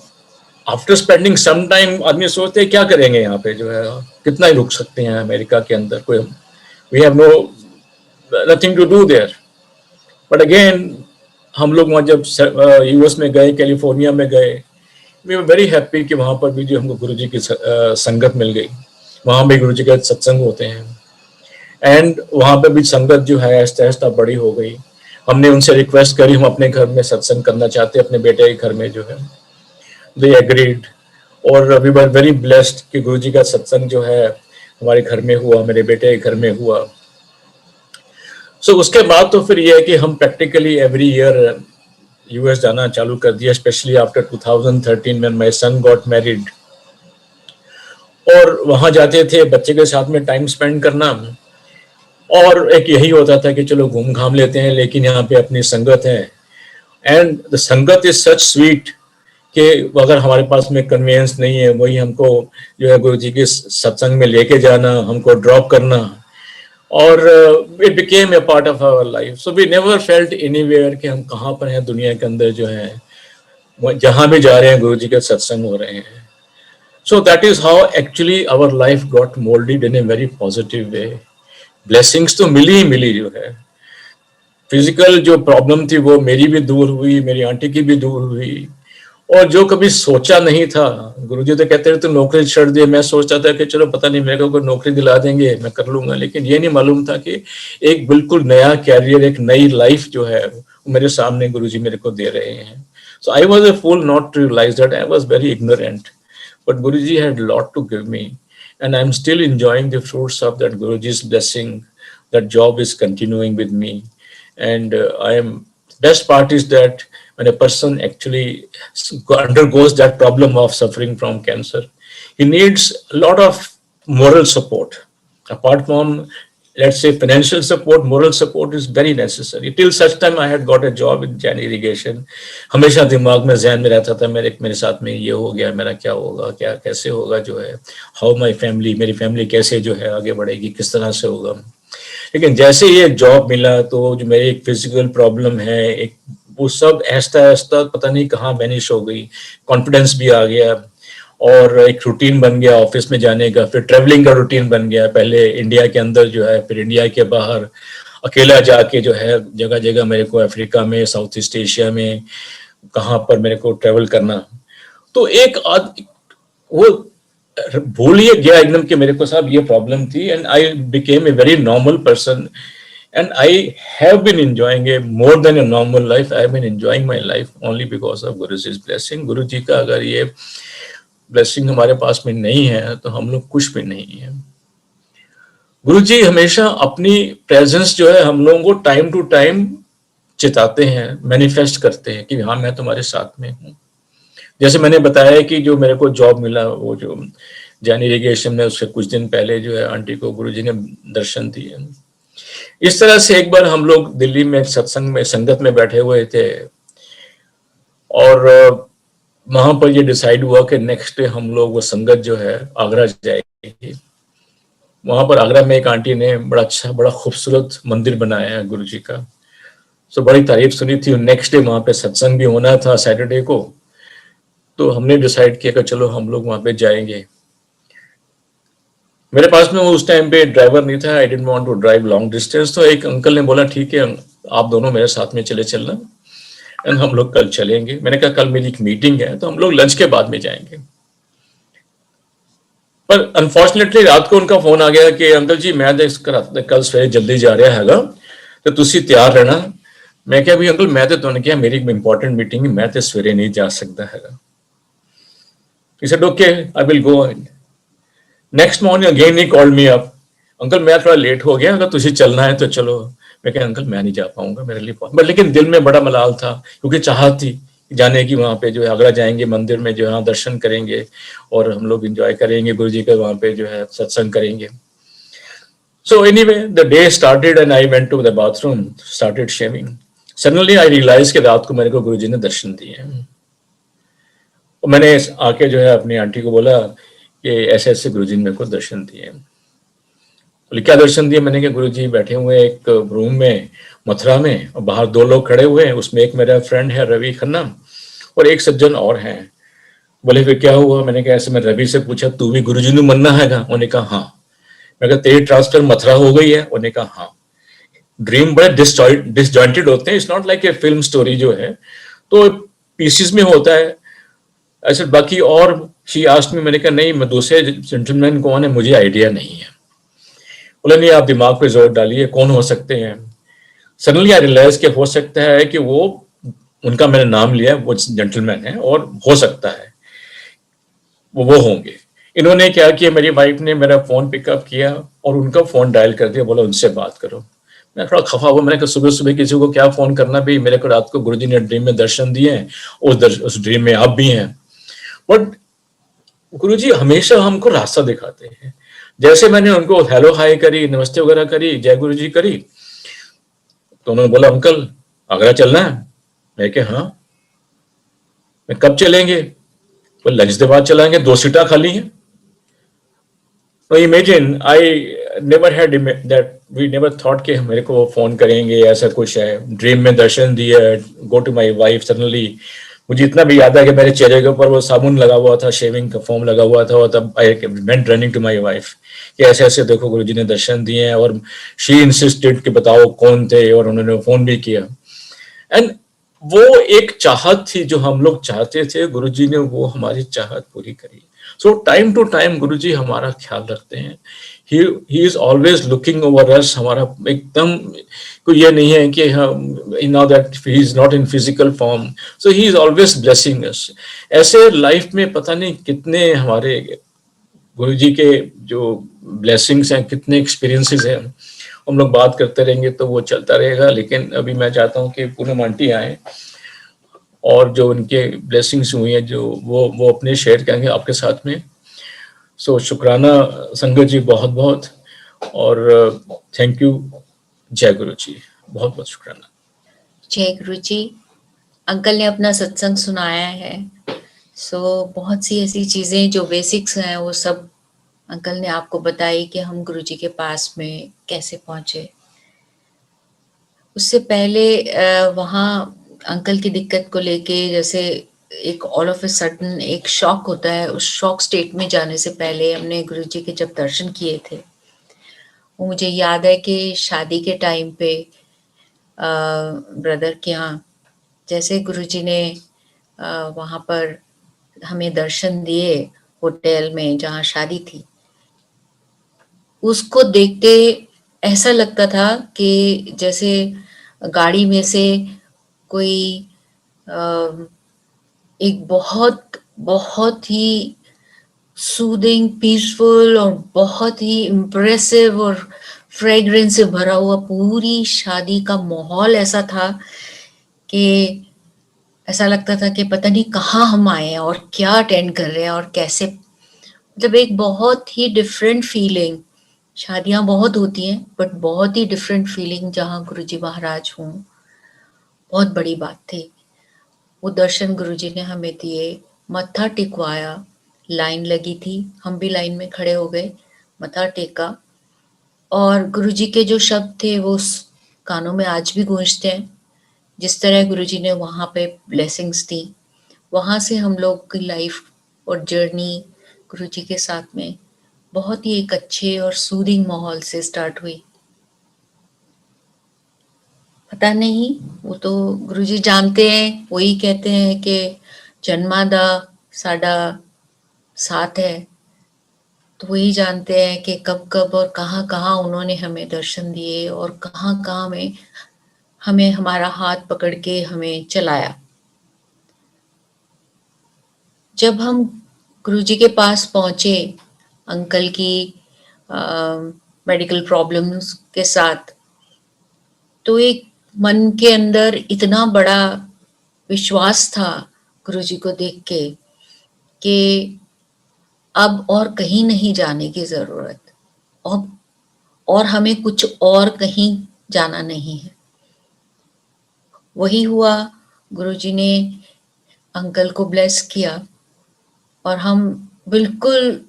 आफ्टर स्पेंडिंग सम टाइम आदमी सोचते हैं क्या करेंगे यहाँ पे, जो है कितना ही रुक सकते हैं अमेरिका के अंदर, कोई we have no nothing to do there. But again हम लोग वहाँ जब यूएस में गए, कैलिफोर्निया में गए, वी वर वेरी हैप्पी कि वहाँ पर भी जो हमको गुरुजी की संगत मिल गई। वहाँ भी गुरुजी के सत्संग होते हैं एंड वहाँ पे भी संगत जो है आहिस्ता आहिस्ता बड़ी हो गई। हमने उनसे रिक्वेस्ट करी, हम अपने घर में सत्संग करना चाहते हैं, अपने बेटे के घर में जो है। दे एग्रीड और वी वर वेरी ब्लेस्ड कि गुरुजी का सत्संग जो है हमारे घर में हुआ, मेरे बेटे के घर में हुआ। सो उसके बाद तो फिर ये है कि हम प्रैक्टिकली एवरी ईयर यूएस जाना चालू कर दिया, specially after 2013 when my son got married. और वहाँ जाते थे बच्चे के साथ में टाइम स्पेंड करना, और एक यही होता था कि चलो घूम घाम लेते हैं, लेकिन यहाँ पे अपनी संगत है। एंड द संगत इज सच स्वीट कि अगर हमारे पास में कन्वीनियंस नहीं है, वही हमको जो है गुरुजी के सत्संग में लेके जाना, हमको ड्रॉप करना, और it became a part of our life. So we never felt anywhere कि हम कहाँ पर हैं दुनिया के अंदर, जो है जहाँ भी जा रहे हैं गुरुजी के सत्संग हो रहे हैं। So that is how actually our life got moulded in a very positive way. Blessings तो मिली ही मिली, जो है फिजिकल जो प्रॉब्लम थी वो मेरी भी दूर हुई, मेरी आंटी की भी दूर हुई। और जो कभी सोचा नहीं था, गुरुजी तो कहते रहे तो नौकरी छोड़ दिए, मैं सोचता था कि चलो पता नहीं मेरे को कोई नौकरी दिला देंगे, मैं कर लूंगा, लेकिन ये नहीं मालूम था कि एक बिल्कुल नया कैरियर, एक नई लाइफ जो है मेरे सामने गुरुजी मेरे को दे रहे हैं। So I was a fool not to realize that, I was very ignorant, but Guruji had lot to give me, and I'm still enjoying the fruits of that Guruji's blessing. That job is continuing with me, and best part is that when a person actually undergoes that problem of suffering from cancer, he needs a lot of moral support. Apart from, let's say, financial support, moral support is very necessary. Till such time I had got a job in Jain irrigation. हमेशा दिमाग में ज़हन में रहता था मेरे साथ में ये हो गया, मेरा क्या होगा, क्या कैसे होगा, जो है हाउ माई फैमिली, मेरी फैमिली कैसे जो है आगे बढ़ेगी, किस तरह से होगा। लेकिन जैसे ये जॉब मिला तो जो मेरी एक फिजिकल प्रॉब्लम है, एक वो सब आहिस्ता आहिस्ता पता नहीं कहाँ वैनिश हो गई। कॉन्फिडेंस भी आ गया और एक रूटीन बन गया ऑफिस में जाने का, फिर ट्रेवलिंग का रूटीन बन गया। पहले इंडिया के अंदर जो है, फिर इंडिया के बाहर अकेला जाके जो है जगह जगह मेरे को अफ्रीका में, साउथ ईस्ट एशिया में, कहाँ पर मेरे को ट्रेवल करना। तो एक वो भूल ही गया एकदम कि मेरे को साहब ये प्रॉब्लम थी, and I became a very normal person, and I have been enjoying a more than a normal life. I have been enjoying my life only because of Guruji's blessing. गुरुजी का अगर ये ब्लेसिंग हमारे पास में नहीं है तो हम लोग कुछ भी नहीं है। गुरुजी हमेशा अपनी प्रेजेंस जो है हम लोगों को टाइम टू टाइम चिताते हैं, मैनिफेस्ट करते हैं कि हाँ मैं तुम्हारे साथ में हूँ। जैसे मैंने बताया कि जो मेरे को जॉब मिला, वो जो जैन इरिगेशन में, उससे कुछ दिन पहले जो है आंटी को गुरुजी ने दर्शन दिए। इस तरह से एक बार हम लोग दिल्ली में सत्संग में संगत में बैठे हुए थे और वहां पर ये डिसाइड हुआ कि नेक्स्ट डे हम लोग वो संगत जो है आगरा जाएगी। वहां पर आगरा में एक आंटी ने बड़ा अच्छा बड़ा खूबसूरत मंदिर बनाया है गुरु जी का। सो बड़ी तारीफ सुनी थी। नेक्स्ट डे वहां पे सत्संग भी होना था सैटरडे को, तो हमने डिसाइड किया कि चलो हम लोग वहां पे जाएंगे। मेरे पास में उस टाइम पे ड्राइवर नहीं था, I didn't want to drive long distance, तो एक अंकल ने बोला ठीक है आप दोनों मेरे साथ में चले चलना एंड हम लोग कल चलेंगे। मैंने कहा कल मेरी एक मीटिंग है तो हम लोग लंच के बाद में जाएंगे। पर अनफॉर्चुनेटली रात को उनका फोन आ गया कि अंकल जी मैं कल सवेरे जल्दी जा रहा हैगा तो तुसी तैयार रहना। मैं क्या भी अंकल मैं तो तुहानू क्या मेरी इंपॉर्टेंट मीटिंग है, मैं तो सवेरे नहीं जा सकता हैगा। He said okay I will go ahead. Next morning again he called me up, uncle मैं थोड़ा लेट हो गया, अगर तुझे चलना है तो चलो। मैं कहा अंकल मैं नहीं जा पाऊंगा, मेरे लिए बट लेकिन दिल में बड़ा मलाल था क्योंकि चाहत थी जाने की वहां पे जो है आगरा जाएंगे, मंदिर में जो है दर्शन करेंगे और हम लोग एंजॉय करेंगे, गुरु जी का वहां पे जो है सत्संग करेंगे। So anyway the day started and I went to the bathroom, started shaving. Suddenly I realize कि रात को मेरे को गुरु जी ने दर्शन दिए। और मैंने आके जो है अपनी आंटी को बोला कि ऐसे ऐसे गुरुजी ने मेरे को दर्शन दिए। बोले क्या दर्शन दिए? मैंने कहा गुरुजी बैठे हुए एक रूम में मथुरा में और बाहर दो लोग खड़े हुए हैं, उसमें एक मेरा फ्रेंड है रवि खन्ना और एक सज्जन और हैं। बोले फिर क्या हुआ? मैंने कहा ऐसे मैं रवि से पूछा तू भी गुरुजी ने मनना हैगा? उन्होंने कहा हाँ। मैं कहा तेरी ट्रांसफर मथुरा हो गई है? उन्होंने कहा हाँ। ड्रीम बड़े डिसजॉइंटेड होते हैं, it's not like a film story जो है, तो पीसेस में होता है ऐसे। बाकी और शी आस्क्ड मी, मैंने कहा नहीं मैं दूसरे जेंटलमैन कौन है मुझे आइडिया नहीं है। बोले नहीं आप दिमाग पे जोर डालिए कौन हो सकते हैं। सडनली आई रियलाइज कि हो सकता है कि वो, उनका मैंने नाम लिया, वो जेंटलमैन है और हो सकता है वो होंगे। इन्होंने क्या किया, मेरी वाइफ ने मेरा फोन पिकअप किया और उनका फोन डायल कर दिया, बोला उनसे बात करो। मैं थोड़ा खफा हुआ, मैंने कहा सुबह सुबह किसी को क्या फोन करना भी, मेरे को रात को गुरुजी ने ड्रीम में दर्शन दिए हैं, उस ड्रीम में आप भी हैं। बट गुरुजी हमेशा हमको रास्ता दिखाते हैं। जैसे मैंने उनको हेलो हाय करी, नमस्ते वगैरह करी, जय गुरु जी करी, तो उन्होंने बोला अंकल आगरा चलना है? मैं कहा हाँ। मैं कब चलेंगे? वो लंच के बाद चलाएंगे, 2 सीटा खाली हैं। तो imagine I never had that, we never thought कि मेरे को फोन करेंगे, ऐसा कुछ है। ड्रीम में दर्शन दिया, go to my wife. Suddenly मुझे इतना भी याद है कि मेरे चेहरे के ऊपर वो साबुन लगा हुआ था, शेविंग का फोम लगा हुआ था, और तब I went running to my wife कि ऐसे ऐसे देखो गुरुजी ने दर्शन दिए हैं। और शी इंसिस्टेड कि बताओ कौन थे, और उन्होंने फोन भी किया। एंड वो एक चाहत थी जो हम लोग चाहते थे, गुरुजी ने वो हमारी चाहत पूरी करी। सो टाइम टू टाइम गुरुजी हमारा ख्याल रखते हैं। He is always looking over us. हमारा एकदम कोई ये नहीं है कि now that he is not in physical form, so he is always blessing अस। ऐसे लाइफ में पता नहीं कितने हमारे गुरुजी के जो ब्लेसिंग्स हैं, कितने एक्सपीरियंसेस हैं, हम लोग बात करते रहेंगे तो वो चलता रहेगा। लेकिन अभी मैं चाहता हूँ कि पूनम आंटी आए और जो उनके ब्लेसिंग्स हुई हैं जो वो अपने शेयर करेंगे आपके साथ में। सो शुक्राना संगत जी बहुत बहुत, और थैंक यू। जय गुरु जी, बहुत बहुत शुक्राना। जय गुरु जी। अंकल ने अपना सत्संग सुनाया है, सो बहुत सी ऐसी चीजें जो बेसिक्स हैं वो सब अंकल ने आपको बताई कि हम गुरु जी के पास में कैसे पहुंचे। उससे पहले वहाँ अंकल की दिक्कत को लेके जैसे एक ऑल ऑफ ए सडन एक शॉक होता है, उस शॉक स्टेट में जाने से पहले हमने गुरुजी के जब दर्शन किए थे, वो मुझे याद है कि शादी के टाइम पे ब्रदर के यहाँ जैसे गुरुजी ने वहाँ पर हमें दर्शन दिए होटल में जहाँ शादी थी, उसको देखते ऐसा लगता था कि जैसे गाड़ी में से कोई एक बहुत बहुत ही सूदिंग, पीसफुल और बहुत ही इम्प्रेसिव और फ्रेग्रेंस से भरा हुआ पूरी शादी का माहौल ऐसा था कि ऐसा लगता था कि पता नहीं कहाँ हम आए हैं और क्या अटेंड कर रहे हैं और कैसे, मतलब एक बहुत ही डिफरेंट फीलिंग। शादियां बहुत होती हैं बट बहुत ही डिफरेंट फीलिंग जहाँ गुरुजी महाराज हों, बहुत बड़ी बात थी। वो दर्शन गुरुजी ने हमें दिए, मत्था टिकवाया, लाइन लगी थी, हम भी लाइन में खड़े हो गए, मत्था टेका, और गुरुजी के जो शब्द थे वो कानों में आज भी गूंजते हैं। जिस तरह गुरुजी ने वहाँ पे ब्लेसिंग्स दी, वहाँ से हम लोग की लाइफ और जर्नी गुरुजी के साथ में बहुत ही एक अच्छे और सूदिंग माहौल से स्टार्ट हुई। पता नहीं, वो तो गुरुजी जानते हैं, वही कहते हैं कि जन्मा दा साडा साथ है, तो वही जानते हैं कि कब कब और कहाँ कहाँ उन्होंने हमें दर्शन दिए और कहाँ कहाँ में हमें हमारा हाथ पकड़ के हमें चलाया। जब हम गुरुजी के पास पहुंचे अंकल की मेडिकल प्रॉब्लम्स के साथ, तो एक मन के अंदर इतना बड़ा विश्वास था गुरुजी को देख के कि अब और कहीं नहीं जाने की जरूरत, और हमें कुछ और कहीं जाना नहीं है। वही हुआ, गुरुजी ने अंकल को ब्लेस किया और हम बिल्कुल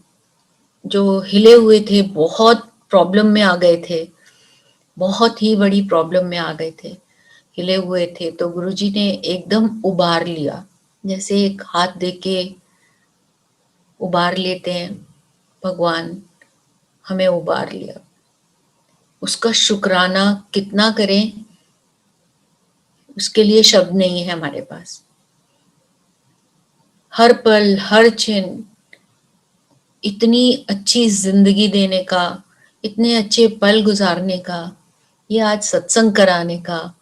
जो हिले हुए थे, बहुत प्रॉब्लम में आ गए थे, बहुत ही बड़ी प्रॉब्लम में आ गए थे, हिले हुए थे, तो गुरुजी ने एकदम उबार लिया, जैसे एक हाथ देके उबार लेते हैं भगवान, हमें उबार लिया। उसका शुक्राना कितना करें, उसके लिए शब्द नहीं है हमारे पास। हर पल हर क्षण इतनी अच्छी जिंदगी देने का, इतने अच्छे पल गुजारने का, ये आज सत्संग कराने का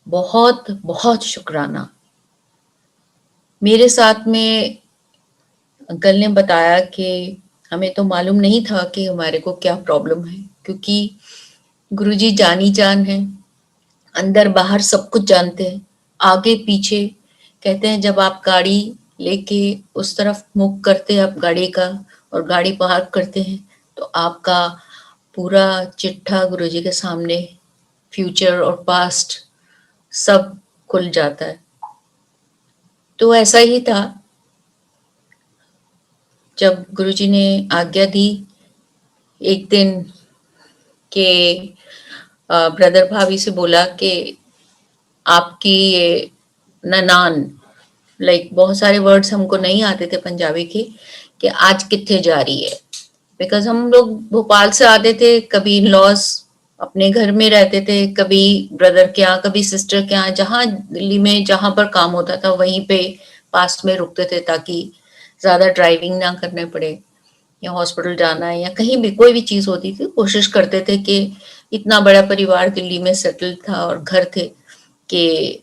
बहुत बहुत शुक्राना। मेरे साथ में अंकल ने बताया कि हमें तो मालूम नहीं था कि हमारे को क्या प्रॉब्लम है, क्योंकि गुरुजी जानी जान है, अंदर बाहर सब कुछ जानते हैं, आगे पीछे। कहते हैं जब आप गाड़ी लेके उस तरफ मुख करते हैं आप गाड़ी का और गाड़ी पार्क करते हैं, तो आपका पूरा चिट्ठा गुरुजी के सामने, फ्यूचर और पास्ट सब खुल जाता है। तो ऐसा ही था, जब गुरुजी ने आज्ञा दी एक दिन के ब्रदर भाभी से बोला कि आपकी ये ननान, लाइक बहुत सारे वर्ड्स हमको नहीं आते थे पंजाबी के, कि आज किथे जा रही है, बिकॉज हम लोग भोपाल से आते थे, कभी इन लॉज अपने घर में रहते थे, कभी ब्रदर के यहाँ, कभी सिस्टर के यहाँ, जहाँ दिल्ली में जहाँ पर काम होता था वहीं पे पास में रुकते थे, ताकि ज्यादा ड्राइविंग ना करने पड़े, या हॉस्पिटल जाना है या कहीं भी कोई भी चीज होती थी, कोशिश करते थे कि इतना बड़ा परिवार दिल्ली में सेटल था और घर थे कि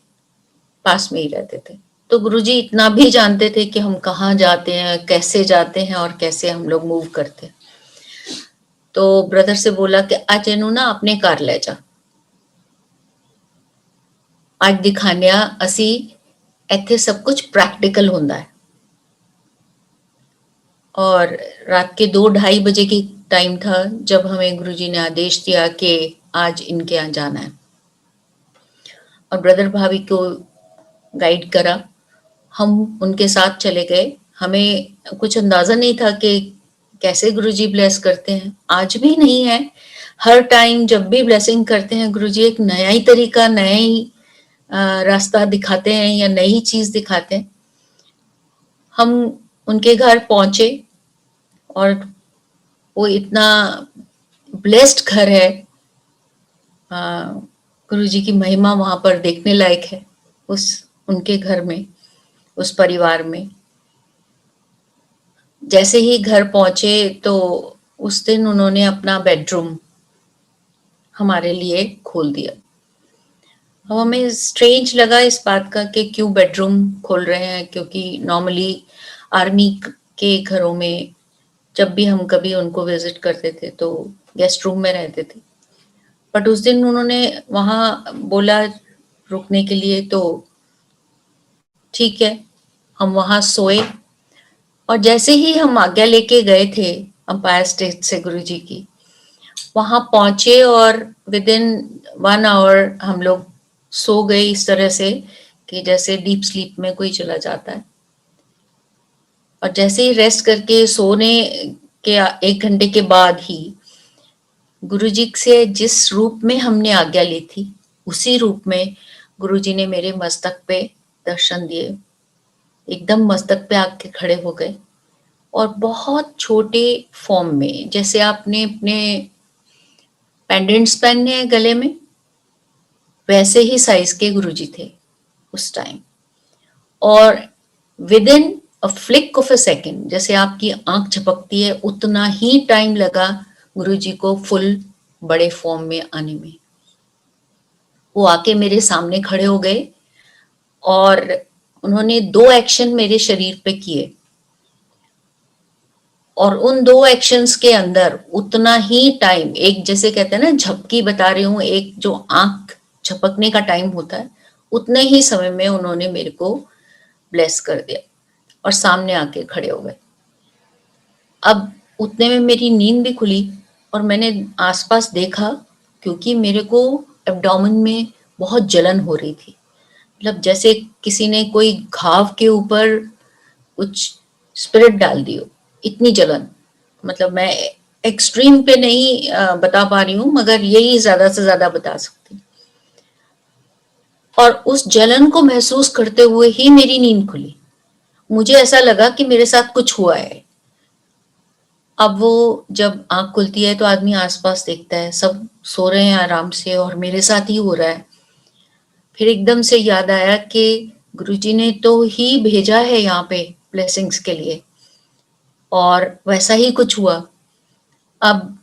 पास में ही रहते थे। तो गुरुजी इतना भी जानते थे कि हम कहाँ जाते हैं, कैसे जाते हैं और कैसे हम लोग मूव करते हैं। तो ब्रदर से बोला कि आज इनू ना अपने घर ले जा, आज दिखाने असी इत्थे सब कुछ प्रैक्टिकल होता है। और रात के 2-2:30 बजे की टाइम था जब हमें गुरुजी ने आदेश दिया कि आज इनके यहाँ जाना है, और ब्रदर भाभी को गाइड करा, हम उनके साथ चले गए। हमें कुछ अंदाजा नहीं था कि कैसे गुरुजी ब्लेस करते हैं, आज भी नहीं है। हर टाइम जब भी ब्लेसिंग करते हैं गुरुजी एक नया ही तरीका, नया ही रास्ता दिखाते हैं या नई चीज दिखाते हैं। हम उनके घर पहुंचे और वो इतना ब्लेस्ड घर है, गुरुजी की महिमा वहां पर देखने लायक है उस उनके घर में, उस परिवार में। जैसे ही घर पहुंचे तो उस दिन उन्होंने अपना बेडरूम हमारे लिए खोल दिया। हमें स्ट्रेंज लगा इस बात का कि क्यों बेडरूम खोल रहे हैं, क्योंकि नॉर्मली आर्मी के घरों में जब भी हम कभी उनको विजिट करते थे तो गेस्ट रूम में रहते थे, बट उस दिन उन्होंने वहां बोला रुकने के लिए, तो ठीक है, हम वहां सोए। और जैसे ही हम आज्ञा लेके गए थे अंपायर स्टेट से गुरुजी की, वहां पहुंचे और विद इन 1 आवर हम लोग सो गए, इस तरह से कि जैसे डीप स्लीप में कोई चला जाता है। और जैसे ही रेस्ट करके सोने के 1 घंटे के बाद ही गुरुजी से जिस रूप में हमने आज्ञा ली थी, उसी रूप में गुरुजी ने मेरे मस्तक पे दर्शन दिए। एकदम मस्तक पे आके खड़े हो गए और बहुत छोटे फॉर्म में, जैसे आपने अपने पेंडेंट्स पहनने हैं गले में, वैसे ही साइज के गुरुजी थे उस टाइम। और with in a flick of a second, जैसे आपकी आंख झपकती है, उतना ही टाइम लगा गुरुजी को फुल बड़े फॉर्म में आने में। वो आके मेरे सामने खड़े हो गए और उन्होंने 2 एक्शन मेरे शरीर पे किए, और उन 2 एक्शंस के अंदर उतना ही टाइम, एक जैसे कहते हैं ना झपकी बता रही हूँ, एक जो आंख झपकने का टाइम होता है, उतने ही समय में उन्होंने मेरे को ब्लेस कर दिया और सामने आके खड़े हो गए। अब उतने में मेरी नींद भी खुली और मैंने आसपास देखा, क्योंकि मेरे को एब्डोमेन में बहुत जलन हो रही थी, मतलब जैसे किसी ने कोई घाव के ऊपर कुछ स्पिरिट डाल दी हो, इतनी जलन। मतलब मैं एक्सट्रीम पे नहीं बता पा रही हूँ, मगर यही ज्यादा से ज्यादा बता सकती हूँ। और उस जलन को महसूस करते हुए ही मेरी नींद खुली। मुझे ऐसा लगा कि मेरे साथ कुछ हुआ है। अब वो जब आंख खुलती है तो आदमी आसपास देखता है, सब सो रहे हैं आराम से और मेरे साथ ही हो रहा है। फिर एकदम से याद आया कि गुरुजी ने तो ही भेजा है यहाँ पे ब्लेसिंग्स के लिए, और वैसा ही कुछ हुआ। अब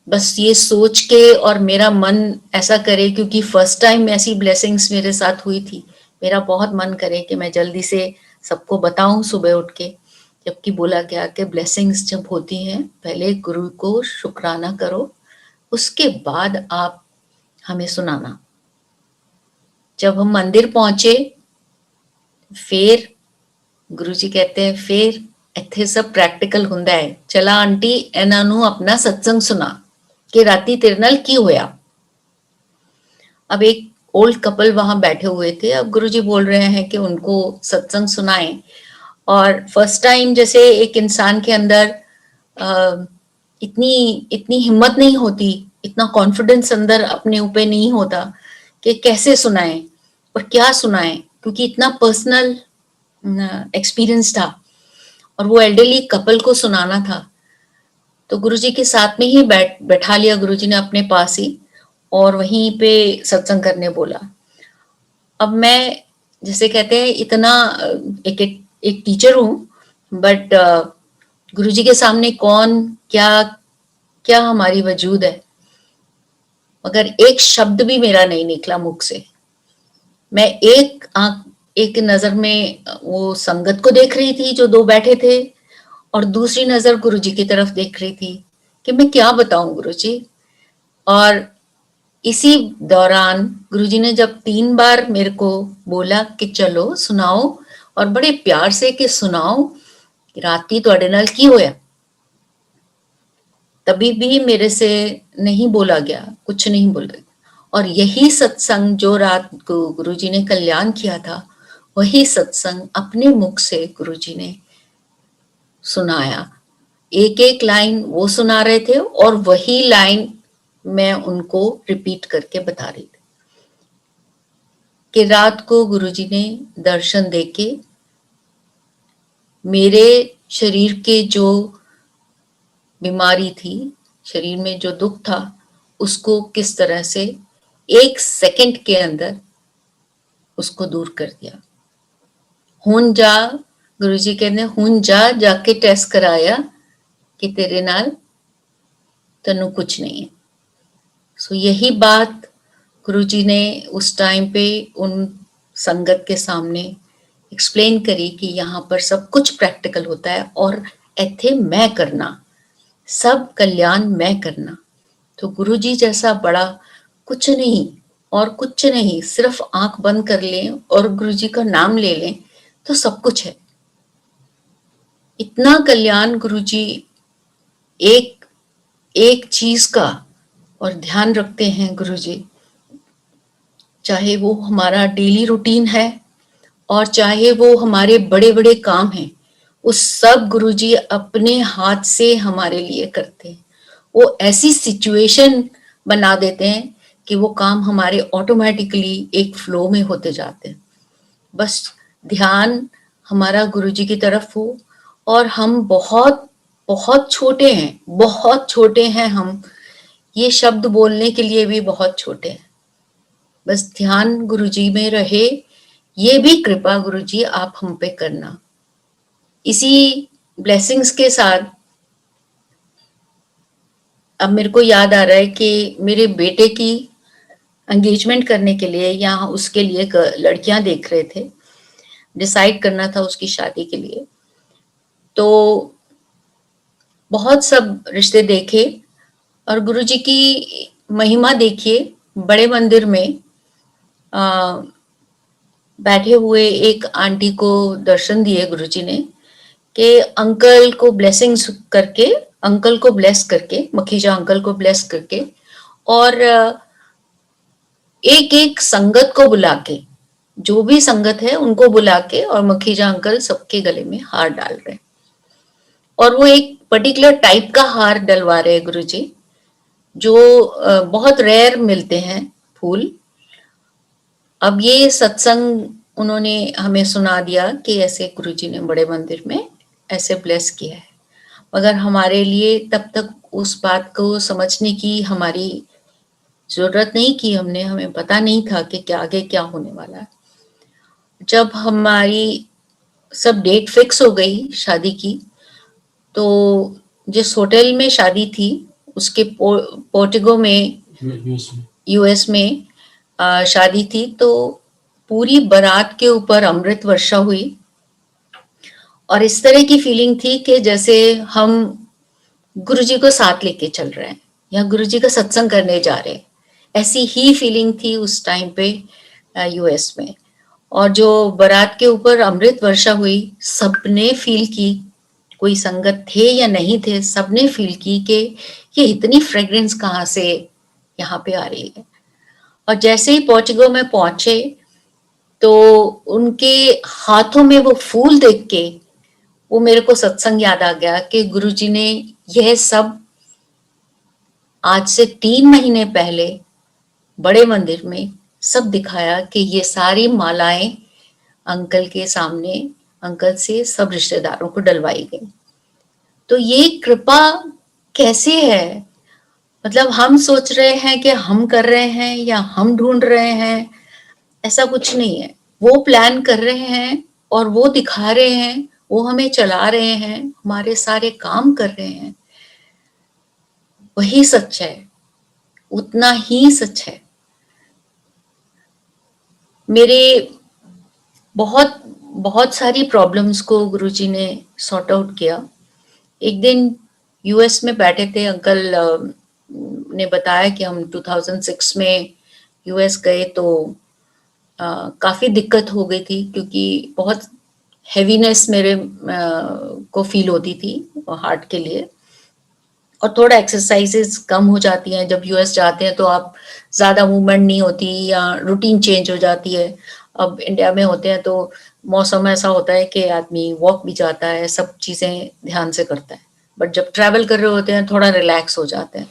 बस ये सोच के और मेरा मन ऐसा करे, क्योंकि फर्स्ट टाइम ऐसी ब्लेसिंग्स मेरे साथ हुई थी, मेरा बहुत मन करे कि मैं जल्दी से सबको बताऊं सुबह उठ के। जबकि बोला गया कि ब्लेसिंग्स जब होती हैं, पहले गुरु को शुक्राना करो, उसके बाद आप हमें सुनाना। जब हम मंदिर पहुंचे, फिर गुरुजी कहते हैं, फिर ਇੱਥੇ सब प्रैक्टिकल ਹੁੰਦਾ है, चला आंटी ਇਹਨਾਂ ਨੂੰ अपना सत्संग सुना कि राती तेरे नाल की होया। अब एक ओल्ड कपल वहां बैठे हुए थे, अब गुरुजी बोल रहे हैं कि उनको सत्संग सुनाएं। और फर्स्ट टाइम जैसे एक इंसान के अंदर इतनी हिम्मत नहीं होती, इतना कॉन्फिडेंस अंदर अपने ऊपर नहीं होता कि कैसे सुनाएं और क्या सुनाएं, क्योंकि इतना पर्सनल एक्सपीरियंस था और वो एल्डरली कपल को सुनाना था। तो गुरुजी के साथ में ही बैठा लिया गुरुजी ने अपने पास ही, और वहीं पे सत्संग करने बोला। अब मैं जैसे कहते हैं इतना एक टीचर हूँ, बट गुरुजी के सामने कौन क्या क्या हमारी वजूद है, मगर एक शब्द भी मेरा नहीं निकला मुख से। मैं एक नजर में वो संगत को देख रही थी जो 2 बैठे थे, और दूसरी नजर गुरुजी की तरफ देख रही थी कि मैं क्या बताऊं गुरुजी। और इसी दौरान गुरुजी ने जब 3 बार मेरे को बोला कि चलो सुनाओ, और बड़े प्यार से कि सुनाओ कि राती तुहाडे नाल की होया, तभी भी मेरे से नहीं बोला गया, कुछ नहीं बोला गया। और यही सत्संग जो रात को गुरुजी ने कल्याण किया था, वही सत्संग अपने मुख से गुरुजी ने सुनाया। एक एक लाइन वो सुना रहे थे और वही लाइन मैं उनको रिपीट करके बता रही थी कि रात को गुरुजी ने दर्शन देके मेरे शरीर के जो बीमारी थी, शरीर में जो दुख था, उसको किस तरह से 1 सेकंड के अंदर उसको दूर कर दिया। हुन जा, गुरुजी कहते हुन जा जाके टेस्ट कराया कि तेरे नाल तनु कुछ नहीं है। सो यही बात गुरुजी ने उस टाइम पे उन संगत के सामने एक्सप्लेन करी कि यहाँ पर सब कुछ प्रैक्टिकल होता है, और इत्थे मैं करना, सब कल्याण मैं करना, तो गुरुजी जैसा बड़ा कुछ नहीं और कुछ नहीं, सिर्फ आंख बंद कर लें और गुरुजी का नाम ले लें तो सब कुछ है। इतना कल्याण गुरुजी एक एक चीज का और ध्यान रखते हैं गुरुजी, चाहे वो हमारा डेली रूटीन है और चाहे वो हमारे बड़े बड़े काम हैं, उस सब गुरुजी अपने हाथ से हमारे लिए करते हैं। वो ऐसी सिचुएशन बना देते हैं कि वो काम हमारे ऑटोमेटिकली एक फ्लो में होते जाते हैं। बस ध्यान हमारा गुरुजी की तरफ हो, और हम बहुत बहुत छोटे हैं, बहुत छोटे हैं हम, ये शब्द बोलने के लिए भी बहुत छोटे हैं। बस ध्यान गुरुजी में रहे, ये भी कृपा गुरुजी आप हम पे करना। इसी ब्लेसिंग्स के साथ अब मेरे को याद आ रहा है कि मेरे बेटे की एंगेजमेंट करने के लिए, यहाँ उसके लिए लड़कियां देख रहे थे, डिसाइड करना था उसकी शादी के लिए। तो बहुत सब रिश्ते देखे और गुरुजी की महिमा देखिए, बड़े मंदिर में बैठे हुए एक आंटी को दर्शन दिए गुरुजी ने कि अंकल को ब्लेसिंग्स करके, अंकल को ब्लेस करके, मखीजा अंकल को ब्लेस करके, और एक एक संगत को बुला के, जो भी संगत है उनको बुला के, और मखीजा अंकल सबके गले में हार डाल रहे हैं। और वो एक पर्टिकुलर टाइप का हार डलवा रहे हैं गुरुजी, जो बहुत रेयर मिलते हैं फूल। अब ये सत्संग उन्होंने हमें सुना दिया कि ऐसे गुरुजी ने बड़े मंदिर में ऐसे ब्लेस किया है, मगर हमारे लिए तब तक उस बात को समझने की हमारी जरूरत नहीं की, हमें पता नहीं था कि क्या आगे क्या होने वाला है। जब हमारी सब डेट फिक्स हो गई शादी की, तो जिस होटल में शादी थी उसके पोर्टिगो में, यूएस में शादी थी, तो पूरी बारात के ऊपर अमृत वर्षा हुई, और इस तरह की फीलिंग थी कि जैसे हम गुरुजी को साथ लेके चल रहे हैं या गुरुजी का सत्संग करने जा रहे हैं। ऐसी ही फीलिंग थी उस टाइम पे यूएस में। और जो बारात के ऊपर अमृत वर्षा हुई, सबने फील की, कोई संगत थे या नहीं थे, सबने फील की कि ये इतनी फ्रेग्रेंस कहाँ से यहाँ पे आ रही है। और जैसे ही पोर्टिगो में पहुंचे तो उनके हाथों में वो फूल देख के वो मेरे को सत्संग याद आ गया कि गुरुजी ने यह सब आज से 3 महीने पहले बड़े मंदिर में सब दिखाया कि ये सारी मालाएं अंकल के सामने, अंकल से सब रिश्तेदारों को डलवाई गई। तो ये कृपा कैसे है? मतलब हम सोच रहे हैं कि हम कर रहे हैं या हम ढूंढ रहे हैं, ऐसा कुछ नहीं है। वो प्लान कर रहे हैं और वो दिखा रहे हैं, वो हमें चला रहे हैं, हमारे सारे काम कर रहे हैं। वही सच है, उतना ही सच है। मेरे बहुत बहुत सारी प्रॉब्लम्स को गुरुजी ने सॉर्ट आउट किया। एक दिन यूएस में बैठे थे, अंकल ने बताया कि हम 2006 में यूएस गए तो काफ़ी दिक्कत हो गई थी, क्योंकि बहुत हैवीनेस मेरे को फील होती थी हार्ट के लिए, और थोड़ा एक्सरसाइजेस कम हो जाती हैं। जब यूएस जाते हैं तो आप ज़्यादा मूवमेंट नहीं होती या रूटीन चेंज हो जाती है। अब इंडिया में होते हैं तो मौसम ऐसा होता है कि आदमी वॉक भी जाता है, सब चीज़ें ध्यान से करता है, बट जब ट्रैवल कर रहे होते हैं थोड़ा रिलैक्स हो जाते हैं।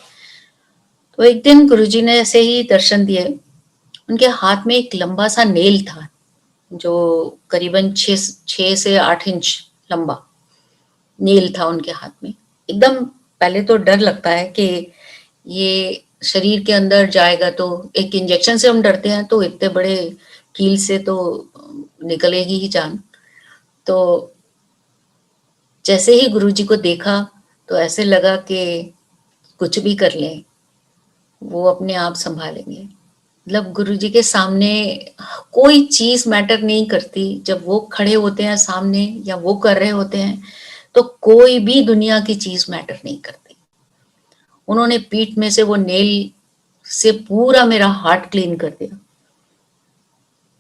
तो एक दिन गुरुजी ने ऐसे ही दर्शन दिए। उनके हाथ में एक लंबा सा नेल था, जो करीबन 6 से 8 इंच लंबा नेल था उनके हाथ में। एकदम पहले तो डर लगता है कि ये शरीर के अंदर जाएगा, तो एक इंजेक्शन से हम डरते हैं, तो इतने बड़े कील से तो निकलेगी ही जान। तो जैसे ही गुरुजी को देखा तो ऐसे लगा कि कुछ भी कर लें, वो अपने आप संभालेंगे। मतलब गुरुजी के सामने कोई चीज मैटर नहीं करती। जब वो खड़े होते हैं सामने या वो कर रहे होते हैं, तो कोई भी दुनिया की चीज मैटर नहीं करती। उन्होंने पीठ में से वो नेल से पूरा मेरा हार्ट क्लीन कर दिया।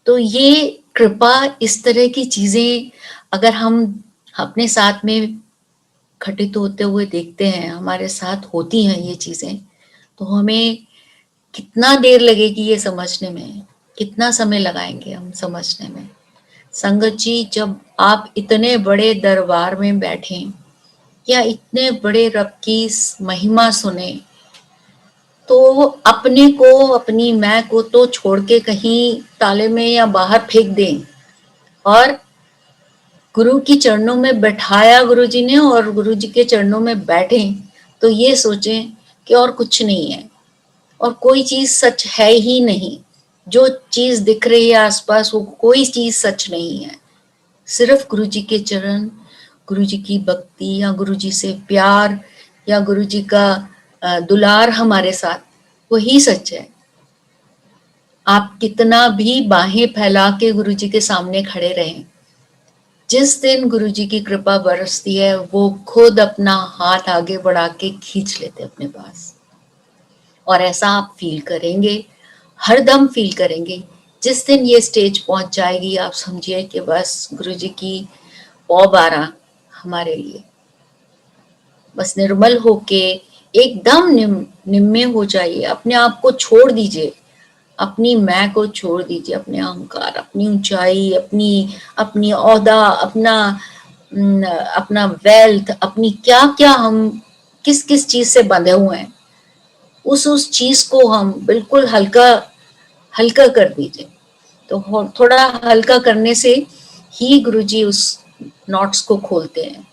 तो ये कृपा, इस तरह की चीजें अगर हम अपने साथ में घटित होते हुए देखते हैं, हमारे साथ होती हैं ये चीजें, तो हमें कितना देर लगेगी ये समझने में, कितना समय लगाएंगे हम समझने में। संगत जी, जब आप इतने बड़े दरबार में बैठें या इतने बड़े रब की महिमा सुने, तो अपने को, अपनी मैं को तो छोड़ के कहीं ताले में या बाहर फेंक दें और गुरु की चरणों में बैठाया गुरु जी ने और गुरु जी के चरणों में बैठें, तो ये सोचें कि और कुछ नहीं है और कोई चीज सच है ही नहीं। जो चीज दिख रही है आसपास वो कोई चीज सच नहीं है। सिर्फ गुरु जी के चरण, गुरु जी की भक्ति या गुरु जी से प्यार या गुरु जी का दुलार हमारे साथ, वही सच है। आप कितना भी बाहें फैला के गुरु जी के सामने खड़े रहें, जिस दिन गुरु जी की कृपा बरसती है वो खुद अपना हाथ आगे बढ़ा के खींच लेते अपने पास। और ऐसा आप फील करेंगे, हर दम फील करेंगे। जिस दिन ये स्टेज पहुंच जाएगी, आप समझिए कि बस गुरु जी की पौ बारह हमारे लिए। बस निर्मल होके एकदम निम्मे हो जाइए, अपने आप को छोड़ दीजिए, अपनी मैं को छोड़ दीजिए, अपने अहंकार, अपनी ऊंचाई, अपनी औहदा, अपना वेल्थ, अपनी क्या क्या हम किस किस चीज से बंधे हुए हैं, उस चीज को हम बिल्कुल हल्का हल्का कर दीजिए। तो थोड़ा हल्का करने से ही गुरुजी उस नॉट्स को खोलते हैं।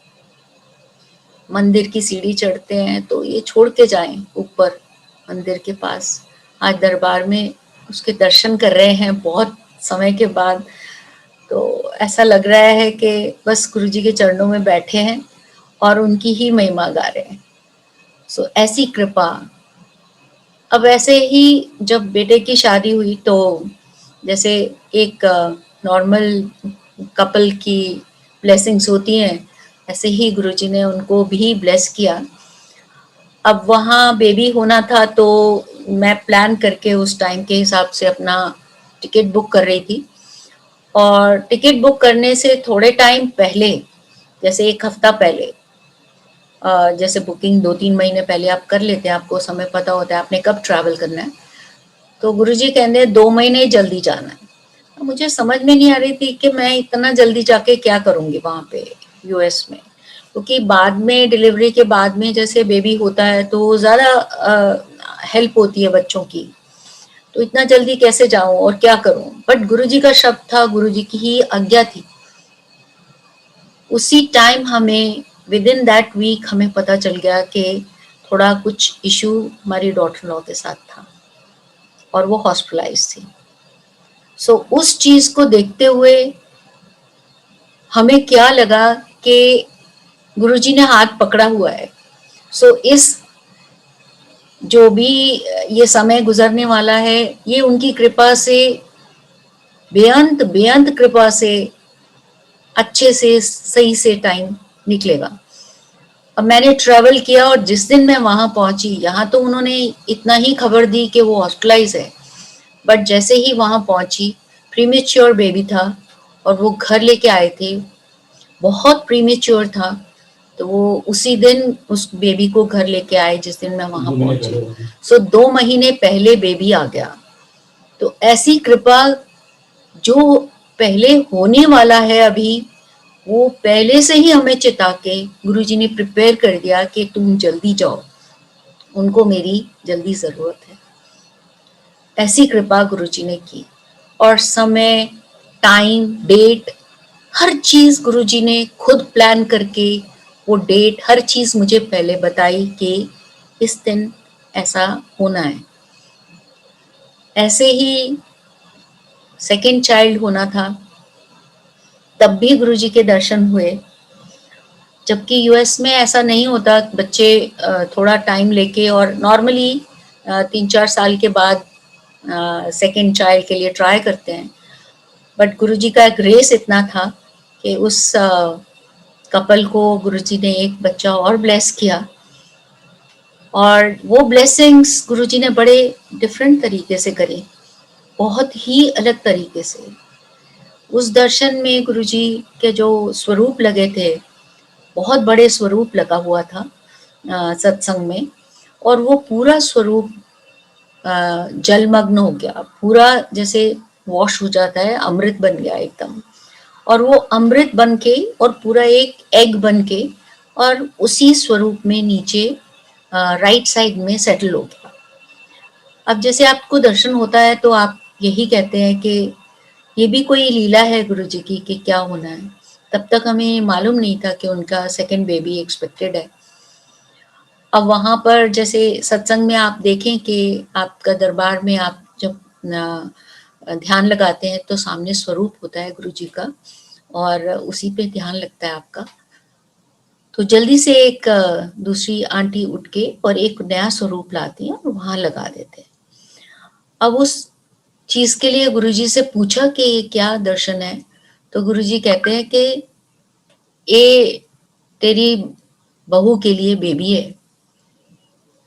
मंदिर की सीढ़ी चढ़ते हैं तो ये छोड़ के जाएं ऊपर मंदिर के पास। आज दरबार में उसके दर्शन कर रहे हैं बहुत समय के बाद, तो ऐसा लग रहा है कि बस गुरुजी के चरणों में बैठे हैं और उनकी ही महिमा गा रहे हैं। सो ऐसी कृपा। अब ऐसे ही जब बेटे की शादी हुई तो जैसे एक नॉर्मल कपल की ब्लेसिंग्स होती हैं, ऐसे ही गुरुजी ने उनको भी ब्लेस किया। अब वहाँ बेबी होना था तो मैं प्लान करके उस टाइम के हिसाब से अपना टिकट बुक कर रही थी, और टिकट बुक करने से थोड़े टाइम पहले, जैसे एक हफ्ता पहले, जैसे बुकिंग 2-3 महीने पहले आप कर लेते हैं, आपको समय पता होता है आपने कब ट्रैवल करना है, तो गुरुजी कहते हैं 2 महीने जल्दी जाना है। मुझे समझ में नहीं आ रही थी कि मैं इतना जल्दी जाके क्या करूंगी वहाँ पे यूएस में, क्योंकि बाद में डिलीवरी के बाद में जैसे बेबी होता है तो ज़्यादा हेल्प होती है बच्चों की, तो इतना जल्दी कैसे जाऊं और क्या करूं। बट गुरुजी का शब्द था, गुरुजी की ही आज्ञा थी। उसी टाइम हमें विद इन दैट वीक हमें पता चल गया कि थोड़ा कुछ इशू हमारी डॉटर लॉ के साथ था और वो हॉस्पिटलाइज थी। सो उस चीज को देखते हुए हमें क्या लगा कि गुरुजी ने हाथ पकड़ा हुआ है। सो इस जो भी ये समय गुजरने वाला है, ये उनकी कृपा से, बेअंत बेअंत कृपा से अच्छे से सही से टाइम निकलेगा। अब मैंने ट्रैवल किया और जिस दिन मैं वहां पहुंची, यहाँ तो उन्होंने इतना ही खबर दी कि वो हॉस्पिटलाइज है, बट जैसे ही वहां पहुंची, प्रीमेच्योर बेबी था और वो घर लेके आए थे, बहुत प्रीमेच्योर था, तो वो उसी दिन उस बेबी को घर लेके आए जिस दिन मैं वहां पहुंची। सो 2 महीने पहले बेबी आ गया। तो ऐसी कृपा जो पहले होने वाला है अभी, वो पहले से ही हमें चिता के गुरुजी ने प्रिपेयर कर दिया कि तुम जल्दी जाओ, उनको मेरी जल्दी जरूरत है। ऐसी कृपा गुरुजी ने की, और समय, टाइम, डेट, हर चीज गुरुजी ने खुद प्लान करके वो डेट, हर चीज मुझे पहले बताई कि इस दिन ऐसा होना है। ऐसे ही सेकेंड चाइल्ड होना था, तब भी गुरुजी के दर्शन हुए, जबकि यूएस में ऐसा नहीं होता। बच्चे थोड़ा टाइम लेके और नॉर्मली 3-4 साल के बाद सेकेंड चाइल्ड के लिए ट्राई करते हैं, बट गुरुजी का ग्रेस इतना था कि उस कपल को गुरुजी ने एक बच्चा और ब्लेस किया। और वो ब्लेसिंग्स गुरुजी ने बड़े डिफरेंट तरीके से करे, बहुत ही अलग तरीके से। उस दर्शन में गुरुजी के जो स्वरूप लगे थे, बहुत बड़े स्वरूप लगा हुआ था सत्संग में, और वो पूरा स्वरूप जलमग्न हो गया, पूरा जैसे वॉश हो जाता है, अमृत बन गया एकदम। और वो अमृत बन के और पूरा एक एग बन के और उसी स्वरूप में नीचे राइट साइड में सेटल हो गया। अब जैसे आपको दर्शन होता है तो आप यही कहते हैं कि ये भी कोई लीला है गुरुजी की कि क्या होना है। तब तक हमें मालूम नहीं था कि उनका सेकंड बेबी एक्सपेक्टेड है। अब वहां पर जैसे सत्संग में आप देखें कि आपका दरबार में आप जब ध्यान लगाते हैं तो सामने स्वरूप होता है गुरुजी का और उसी पे ध्यान लगता है आपका। तो जल्दी से एक दूसरी आंटी उठ के और एक नया स्वरूप लाती है और वहां लगा देते हैं। अब उस चीज के लिए गुरुजी से पूछा कि ये क्या दर्शन है, तो गुरुजी कहते हैं कि ये तेरी बहू के लिए बेबी है।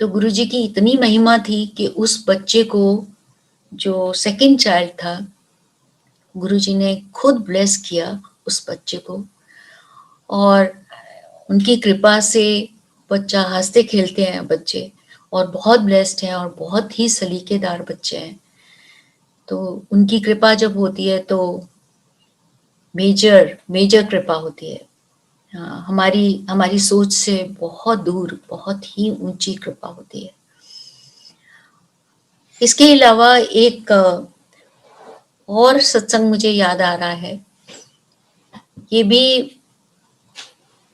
तो गुरुजी की इतनी महिमा थी कि उस बच्चे को, जो सेकंड चाइल्ड था, गुरुजी ने खुद ब्लेस किया उस बच्चे को, और उनकी कृपा से बच्चा हंसते खेलते हैं बच्चे, और बहुत ब्लेस्ड हैं और बहुत ही सलीकेदार बच्चे हैं। तो उनकी कृपा जब होती है तो मेजर कृपा होती है। हाँ, हमारी सोच से बहुत दूर, बहुत ही ऊंची कृपा होती है। इसके अलावा एक और सत्संग मुझे याद आ रहा है, ये भी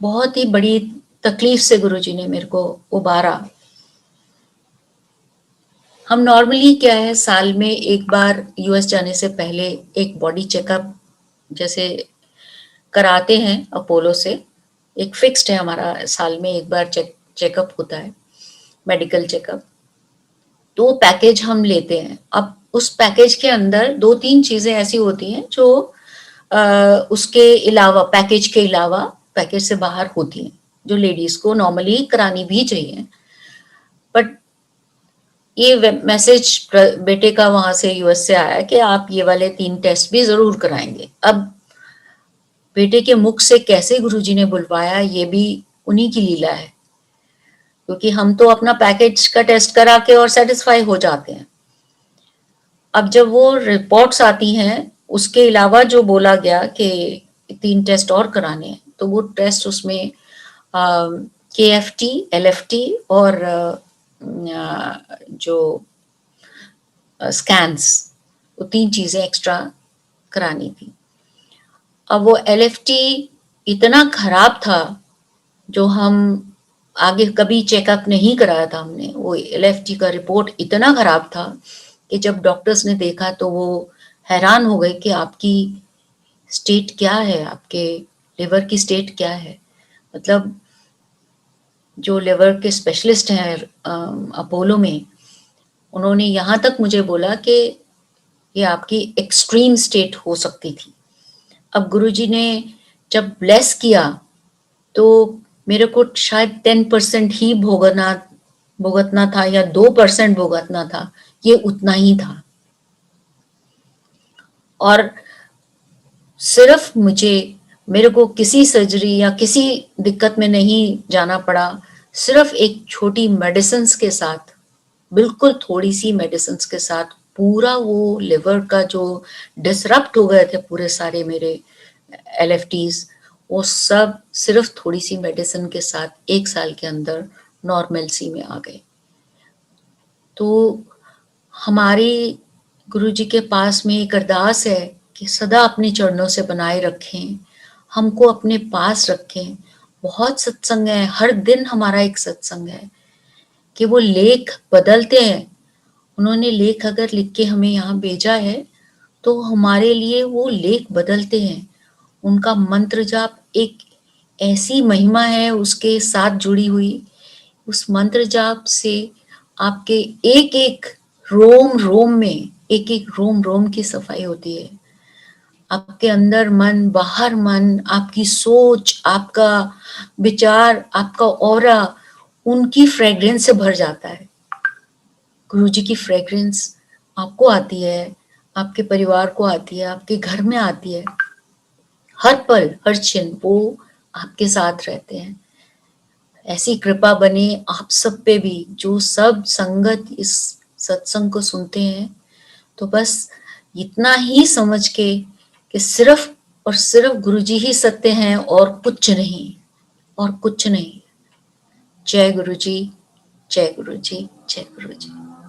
बहुत ही बड़ी तकलीफ से गुरुजी ने मेरे को उबारा। हम नॉर्मली क्या है, साल में एक बार यूएस जाने से पहले एक बॉडी चेकअप जैसे कराते हैं अपोलो से, एक फिक्स्ड है हमारा, साल में एक बार चेकअप होता है, मेडिकल चेकअप। तो पैकेज हम लेते हैं। अब उस पैकेज के अंदर 2-3 चीजें ऐसी होती हैं जो उसके अलावा, पैकेज के अलावा, पैकेज से बाहर होती हैं, जो लेडीज को नॉर्मली करानी भी चाहिए। बट ये मैसेज बेटे का वहां से यूएस से आया कि आप ये वाले 3 टेस्ट भी जरूर कराएंगे। अब बेटे के मुख से कैसे गुरुजी ने बुलवाया, ये भी उन्हीं की लीला है, क्योंकि हम तो अपना पैकेज का टेस्ट करा के और सेटिस्फाई हो जाते हैं। अब जब वो रिपोर्ट्स आती हैं, उसके अलावा जो बोला गया कि 3 टेस्ट और कराने हैं, तो वो टेस्ट उसमें KFT, LFT और जो स्कैन्स, वो 3 चीजें एक्स्ट्रा करानी थी। अब वो LFT इतना खराब था, जो हम आगे कभी चेकअप नहीं कराया था हमने, वो LFT का रिपोर्ट इतना खराब था कि जब डॉक्टर्स ने देखा तो वो हैरान हो गए कि आपकी स्टेट क्या है, आपके लिवर की स्टेट क्या है। मतलब जो लिवर के स्पेशलिस्ट हैं अपोलो में, उन्होंने यहाँ तक मुझे बोला कि ये आपकी एक्सट्रीम स्टेट हो सकती थी। अब गुरुजी ने जब ब्लेस किया तो मेरे को शायद 10% ही भुगतना था या 2% भुगतना था, ये उतना ही था। और सिर्फ मेरे को किसी सर्जरी या किसी दिक्कत में नहीं जाना पड़ा, सिर्फ एक छोटी मेडिसिन के साथ, बिल्कुल थोड़ी सी मेडिसिन के साथ, पूरा वो लिवर का जो डिसरप्ट हो गए थे पूरे सारे मेरे LFTs, वो सब सिर्फ थोड़ी सी मेडिसिन के साथ 1 साल के अंदर नॉर्मलसी में आ गए। तो हमारी गुरुजी के पास में एक अरदास है कि सदा अपने चरणों से बनाए रखें, हमको अपने पास रखें। बहुत सत्संग है, हर दिन हमारा एक सत्संग है कि वो लेख बदलते हैं। उन्होंने लेख अगर लिख के हमें यहाँ भेजा है तो हमारे लिए वो लेख बदलते हैं। उनका मंत्र जाप एक ऐसी महिमा है उसके साथ जुड़ी हुई, उस मंत्र जाप से आपके एक एक रोम रोम में, एक एक रोम रोम की सफाई होती है। आपके अंदर मन, बाहर मन, आपकी सोच, आपका विचार, आपका ऑरा, उनकी फ्रेग्रेंस से भर जाता है। गुरु जी की फ्रेग्रेंस आपको आती है, आपके परिवार को आती है, आपके घर में आती है। हर पल, हर क्षण वो आपके साथ रहते हैं। ऐसी कृपा बने आप सब पे भी, जो सब संगत इस सत्संग को सुनते हैं। तो बस इतना ही समझ के कि सिर्फ और सिर्फ गुरु जी ही सत्य हैं और कुछ नहीं, और कुछ नहीं। जय गुरु जी, जय गुरु जी, जय गुरु जी।